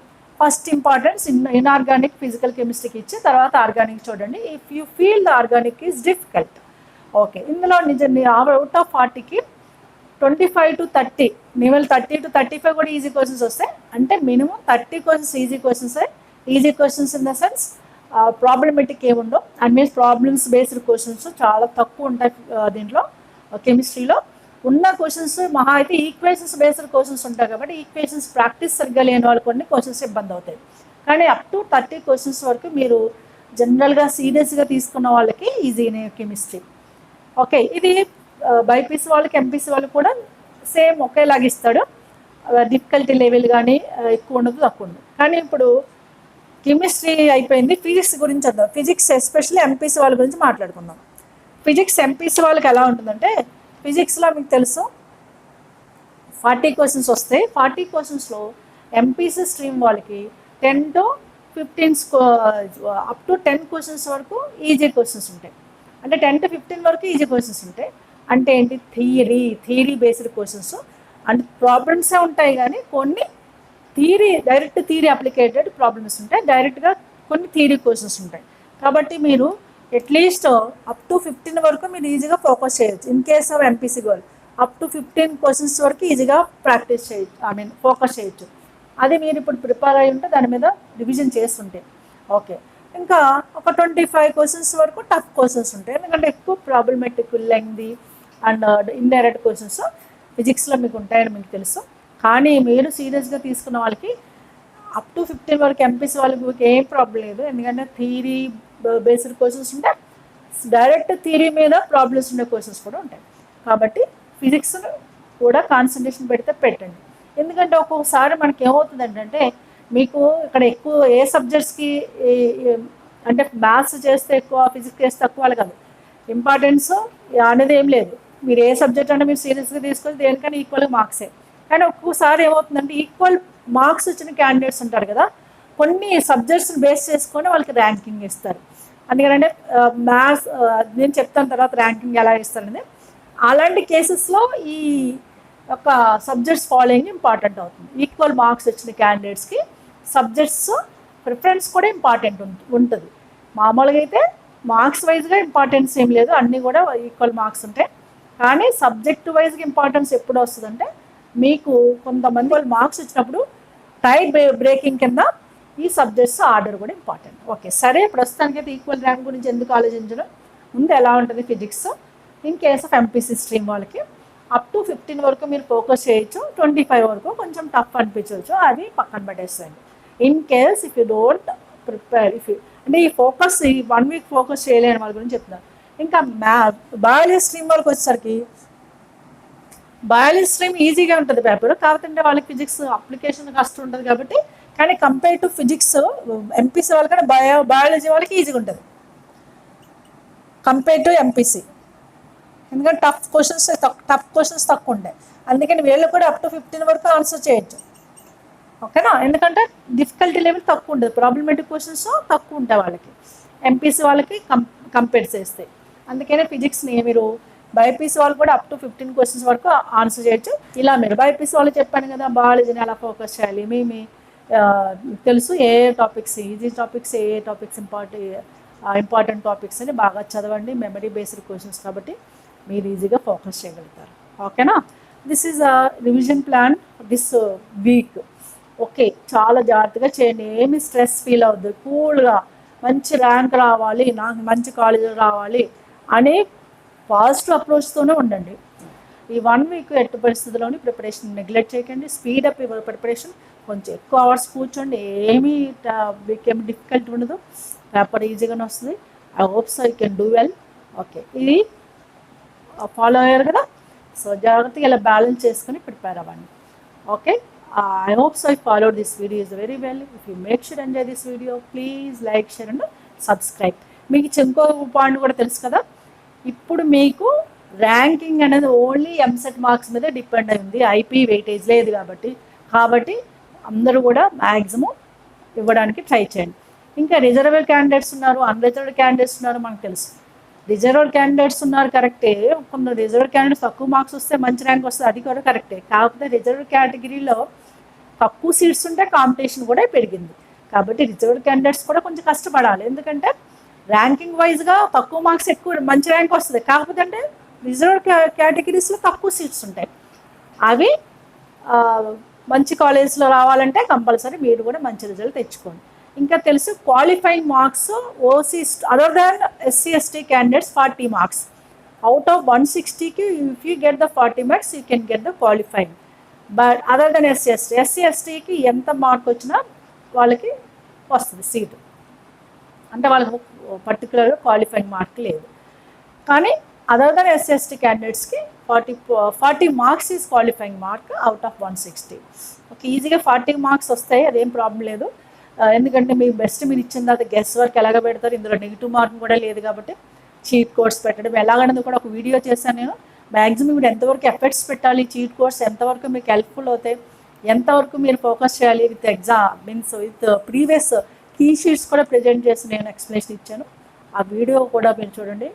ఫస్ట్ ఇంపార్టెన్స్ ఇన్ఆర్గానిక్ ఫిజికల్ కెమిస్ట్రీకి ఇచ్చి తర్వాత ఆర్గానిక్ చూడండి. If you feel the organic is difficult, okay. ఇందులో నిజంగా అవుట్ ఆఫ్ 40కి 25 to 30, మినిమం 30 to 35 కూడా ఈజీ క్వశ్చన్స్ వస్తాయి. అంటే minimum 30 questions easy questions in the sense problematic ఏముండవు, and means problems based questions చాలా తక్కువ ఉంటాయి దీంట్లో. కెమిస్ట్రీలో ఉన్న క్వశ్చన్స్ మహా అయితే ఈక్వేషన్స్ బేస్డ్ క్వశ్చన్స్ ఉంటాయి, కాబట్టి ఈక్వేషన్స్ ప్రాక్టీస్ సరిగ్గా లేని వాళ్ళు కొన్ని క్వశ్చన్స్ ఇబ్బంది అవుతాయి. కానీ అప్ టు 30 క్వశ్చన్స్ వరకు మీరు జనరల్గా సీరియస్గా తీసుకున్న వాళ్ళకి ఈజీనే కెమిస్ట్రీ, ఓకే. ఇది బైపీసీ వాళ్ళకి ఎంపీసీ వాళ్ళకి కూడా సేమ్ ఒకేలాగా ఇస్తాడు, డిఫికల్టీ లెవెల్ కానీ ఎక్కువ ఉండదు తక్కువ ఉండదు. కానీ ఇప్పుడు కెమిస్ట్రీ అయిపోయింది, ఫిజిక్స్ గురించి వద్దాం. ఫిజిక్స్ ఎస్పెషల్లీ ఎంపీసీ వాళ్ళ గురించి మాట్లాడుకుందాం. ఫిజిక్స్ ఎంపీసీ వాళ్ళకి ఎలా ఉంటుందంటే ఫిజిక్స్లో మీకు తెలుసు 40 క్వశ్చన్స్ వస్తాయి. 40 క్వశ్చన్స్లో ఎంపీసీ స్ట్రీమ్ వాళ్ళకి 10 to 15 అప్ టు 10 క్వశ్చన్స్ వరకు ఈజీ క్వశ్చన్స్ ఉంటాయి. అంటే 10 to 15 వరకు ఈజీ క్వశ్చన్స్ ఉంటాయి. అంటే ఏంటి, థియరీ బేస్డ్ క్వశ్చన్స్ అంటే ప్రాబ్లమ్సే ఉంటాయి, కానీ కొన్ని డైరెక్ట్ థియరీ అప్లికేటెడ్ ప్రాబ్లమ్స్ ఉంటాయి, డైరెక్ట్గా కొన్ని థియరీ క్వశ్చన్స్ ఉంటాయి. కాబట్టి మీరు అట్లీస్ట్ అప్ టు 15 వరకు మీరు ఈజీగా ఫోకస్ చేయొచ్చు. In case of MPC goal up to 15 questions వరకు ఈజీగా ప్రాక్టీస్ చేయొచ్చు, ఫోకస్ చేయొచ్చు. అది మీరు ఇప్పుడు ప్రిపేర్ అయి ఉంటే దాని మీద రివిజన్ చేస్తుంటే, ఓకే. ఇంకా ఒక 25 క్వశ్చన్స్ వరకు టఫ్ క్వశ్చన్స్ ఉంటాయి, ఎందుకంటే ఎక్కువ problematic lengthy and indirect questions ఫిజిక్స్లో మీకు ఉంటాయని మీకు తెలుసు. కానీ మీరు సీరియస్గా తీసుకున్న వాళ్ళకి అప్ టు 15 వరకు ఎంపీసీ వాళ్ళకి ఏం ప్రాబ్లం లేదు, ఎందుకంటే థియరీ బేస్డ్ క్వశ్చన్స్ ఉంటాయి, డైరెక్ట్ థియరీ మీద ప్రాబ్లమ్స్ ఉండే క్వశ్చన్స్ కూడా ఉంటాయి. కాబట్టి ఫిజిక్స్ కూడా కాన్సన్ట్రేషన్ పెట్టండి. ఎందుకంటే ఒక్కొక్కసారి మనకి ఏమవుతుంది అంటే మీకు ఇక్కడ ఎక్కువ ఏ సబ్జెక్ట్స్కి అంటే మ్యాథ్స్ చేస్తే ఎక్కువ ఫిజిక్స్ చేస్తే తక్కువ వాళ్ళు కాదు, ఇంపార్టెన్స్ అనేది ఏం లేదు. మీరు ఏ సబ్జెక్ట్ అంటే మీరు సీరియస్గా తీసుకొని దేనికైనా ఈక్వల్గా మార్క్సే. కానీ ఒక్కొక్కసారి ఏమవుతుందంటే ఈక్వల్ మార్క్స్ వచ్చిన క్యాండిడేట్స్ ఉంటారు కదా, కొన్ని సబ్జెక్ట్స్ని బేస్ చేసుకొని వాళ్ళకి ర్యాంకింగ్ ఇస్తారు. అందుకనంటే మ్యాథ్స్ నేను చెప్తాను తర్వాత ర్యాంకింగ్ ఎలా ఇస్తారనేది. అలాంటి కేసెస్లో ఈ యొక్క సబ్జెక్ట్స్ ఫాలోయింగ్ ఇంపార్టెంట్ అవుతుంది. ఈక్వల్ మార్క్స్ వచ్చిన క్యాండిడేట్స్కి సబ్జెక్ట్స్ ప్రిఫరెన్స్ కూడా ఇంపార్టెంట్ ఉంటుంది. మామూలుగా అయితే మార్క్స్ వైజ్గా ఇంపార్టెన్స్ ఏం లేదు, అన్నీ కూడా ఈక్వల్ మార్క్స్ ఉంటాయి. కానీ సబ్జెక్ట్ వైజ్గా ఇంపార్టెన్స్ ఎప్పుడు వస్తుందంటే మీకు కొంతమంది వాళ్ళు మార్క్స్ వచ్చినప్పుడు టై బ్రేకింగ్ కింద ఈ సబ్జెక్ట్స్ ఆర్డర్ కూడా ఇంపార్టెంట్, ఓకే. సరే, ప్రస్తుతానికైతే ఈక్వల్ ర్యాంక్ గురించి ఎందుకు ఆలోచించడం, ముందు ఎలా ఉంటుంది physics. In case of MPC stream వాళ్ళకి అప్ టు 15 వరకు మీరు ఫోకస్ చేయొచ్చు, 25 వరకు కొంచెం టఫ్ అనిపించవచ్చు, అది పక్కన పెట్టేసేయండి. In case if you don't prepare అంటే ఈ 1 వీక్ ఫోకస్ చేయలేని వాళ్ళ గురించి చెప్తున్నారు. ఇంకా బయాలజీ స్ట్రీమ్ వాళ్ళకి వచ్చేసరికి బయాలజీ స్ట్రీమ్ ఈజీగా ఉంటుంది పేపర్, కాకపోతే వాళ్ళకి ఫిజిక్స్ అప్లికేషన్ కష్టం ఉంటుంది కాబట్టి. కానీ కంపేర్ టు ఫిజిక్స్ ఎంపీసీ వాళ్ళకన్నా బయాలజీ వాళ్ళకి ఈజీగా ఉంటుంది కంపేర్ టు ఎంపీసీ, ఎందుకంటే టఫ్ క్వశ్చన్స్ తక్కువ ఉంటాయి. అందుకని వీళ్ళు కూడా అప్ టు 15 వరకు ఆన్సర్ చేయొచ్చు, ఓకేనా. ఎందుకంటే డిఫికల్టీ లెవెల్ తక్కువ ఉంటుంది, ప్రాబ్లమేటిక్ క్వశ్చన్స్ తక్కువ ఉంటాయి వాళ్ళకి, ఎంపీసీ వాళ్ళకి కంపేర్ చేస్తాయి. అందుకనే ఫిజిక్స్ని మీరు బైపీసీ వాళ్ళు కూడా అప్ టు 15 క్వశ్చన్స్ వరకు ఆన్సర్ చేయొచ్చు. ఇలా మీరు బైపీసీ వాళ్ళు చెప్పాను కదా, బయాలజీని ఎలా ఫోకస్ చేయాలి, మీ తెలుసు ఏ టాపిక్స్ ఈజీ టాపిక్స్, ఏ టాపిక్స్ ఇంపార్టెంట్ టాపిక్స్ అని బాగా చదవండి. మెమరీ బేస్డ్ క్వశ్చన్స్ కాబట్టి మీరు ఈజీగా ఫోకస్ చేయగలుగుతారు. ఓకేనా? This is a revision plan this week. Okay, చాలా జాగ్రత్తగా చేయండి. ఏమి స్ట్రెస్ ఫీల్ అవ్వద్దు. కూల్గా మంచి ర్యాంక్ రావాలి, నాకు మంచి కాలేజీలో రావాలి అనే పాజిటివ్ అప్రోచ్తోనే ఉండండి. ఈ 1 వీక్ ఎట్టి పరిస్థితుల్లోని ప్రిపరేషన్ నెగ్లెక్ట్ చేయకండి. Speed up your preparation. కొంచెం ఎక్కువ అవర్స్ కూర్చోండి. ఏమీ మీకేమి డిఫికల్ట్ ఉండదు. పేపర్ ఈజీగానే వస్తుంది. I hope so you can do well. Okay, ఇది ఫాలో అయ్యారు కదా. సో జాగ్రత్తగా ఇలా బ్యాలెన్స్ చేసుకుని ప్రిపేర్ అవ్వండి. Okay, I hope so you followed this video is very well. If you make sure enjoy this video, please like, share and subscribe. మీకు ఇంకో point కూడా తెలుసు కదా, ఇప్పుడు మీకు ర్యాంకింగ్ అనేది ఓన్లీ ఎంసెట్ మార్క్స్ మీద డిపెండ్ అయింది, ఐపీ వెయిటేజ్ లేదు కాబట్టి అందరూ కూడా మ్యాక్సిమం ఇవ్వడానికి ట్రై చేయండి. ఇంకా రిజర్వ్డ్ క్యాండిడేట్స్ ఉన్నారు, అన్రిజర్వ్డ్ క్యాండిడేట్స్ ఉన్నారు. మనకు తెలుసు రిజర్వ్డ్ క్యాండిడేట్స్ ఉన్నారు కరెక్టే. కొందరు రిజర్వ్డ్ క్యాండిడేట్స్ తక్కువ మార్క్స్ వస్తే మంచి ర్యాంక్ వస్తుంది, అది కూడా కరెక్టే. కాకపోతే రిజర్వ్డ్ కేటగిరీలో తక్కువ సీట్స్ ఉంటే కాంపిటీషన్ కూడా పెరిగింది. కాబట్టి రిజర్వ్డ్ క్యాండిడేట్స్ కూడా కొంచెం కష్టపడాలి. ఎందుకంటే ర్యాంకింగ్ వైజ్గా తక్కువ మార్క్స్ ఎక్కువ మంచి ర్యాంక్ వస్తుంది. కాకపోతే అంటే రిజర్వ్డ్ కేటగిరీస్లో తక్కువ సీట్స్ ఉంటాయి. అవి మంచి కాలేజ్లో రావాలంటే కంపల్సరీ మీరు కూడా మంచి రిజల్ట్ తెచ్చుకోండి. ఇంకా తెలుసు qualifying marks OC other than SC ST candidates 40 marks. Out of 160కి if you get the 40 marks you can get the qualifying. But other than SC ఎస్టీకి ఎంత మార్క్ వచ్చినా వాళ్ళకి వస్తుంది సీటు. అంటే వాళ్ళకి పర్టికులర్గా క్వాలిఫైయింగ్ మార్క్ లేదు. కానీ అదర్ దెన్ ఎస్సీ ఎస్టీ క్యాండిడేట్స్కి 40 marks is qualifying mark out of 160. Okay, ఈజీగా 40 మార్క్స్ వస్తాయి, అదేం ప్రాబ్లం లేదు. ఎందుకంటే మీ బెస్ట్ మీరు ఇచ్చిన తర్వాత గెస్ వర్క్ ఎలాగ పెడతారు, ఇందులో నెగిటివ్ మార్కింగ్ కూడా లేదు. కాబట్టి చీట్ కోడ్స్ పెట్టడం ఎలాగనేది కూడా ఒక వీడియో చేశాను నేను. మ్యాక్సిమం మీరు ఎంతవరకు ఎఫర్ట్స్ పెట్టాలి, చీట్ కోడ్స్ ఎంతవరకు మీకు హెల్ప్ఫుల్ అవుతాయి, ఎంతవరకు మీరు ఫోకస్ చేయాలి with with previous key sheets కూడా ప్రజెంట్ చేసి నేను ఎక్స్ప్లెనేషన్ ఇచ్చాను. ఆ వీడియో కూడా మీరు చూడండి.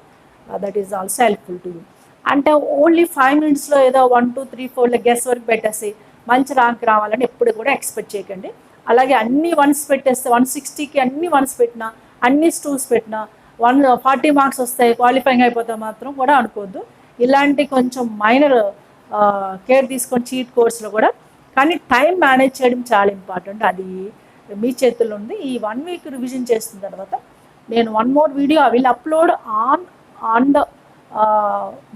That is also helpful to you. అంటే ఓన్లీ 5 మినిట్స్లో ఏదో 1 2 3 4 గెస్ వర్క్ పెట్టేసి మంచి ర్యాంక్ రావాలని ఎప్పుడు కూడా ఎక్స్పెక్ట్ చేయకండి. అలాగే అన్ని 1s పెట్టేస్తే 160కి అన్ని 1s పెట్టినా, అన్ని 2s పెట్టినా 40 మార్క్స్ వస్తాయి, క్వాలిఫైయింగ్ అయిపోతే మాత్రం కూడా అనుకోవద్దు. ఇలాంటి కొంచెం మైనర్ కేర్ తీసుకొని చీట్ కోర్స్లో కూడా. కానీ టైం మేనేజ్ చేయడం చాలా ఇంపార్టెంట్, అది మీ చేతుల్లో ఉంది. ఈ 1 వీక్ రివిజన్ చేసిన తర్వాత నేను 1 more video I will upload on the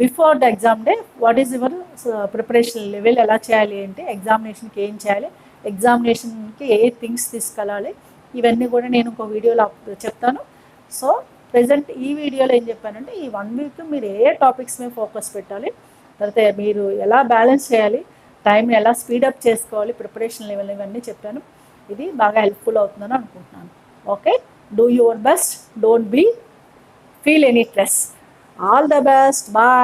before the exam day. What is your preparation level, ఎలా చేయాలి ఏంటి, ఎగ్జామినేషన్కి ఏం చేయాలి, ఎగ్జామినేషన్కి ఏ థింగ్స్ తీసుకెళ్ళాలి, ఇవన్నీ కూడా నేను ఇంకో వీడియోలో చెప్తాను. సో ప్రజెంట్ ఈ వీడియోలో ఏం చెప్పానంటే ఈ 1 వీక్ మీరు ఏ టాపిక్స్ మీద ఫోకస్ పెట్టాలి, తర్వాత మీరు ఎలా బ్యాలెన్స్ చేయాలి, టైంని ఎలా స్పీడప్ చేసుకోవాలి, ప్రిపరేషన్ లెవెల్ ఇవన్నీ చెప్పాను. ఇది బాగా హెల్ప్ఫుల్ అవుతుందని అనుకుంటున్నాను. Okay, do your best, don't be feel any stress. All the best, bye.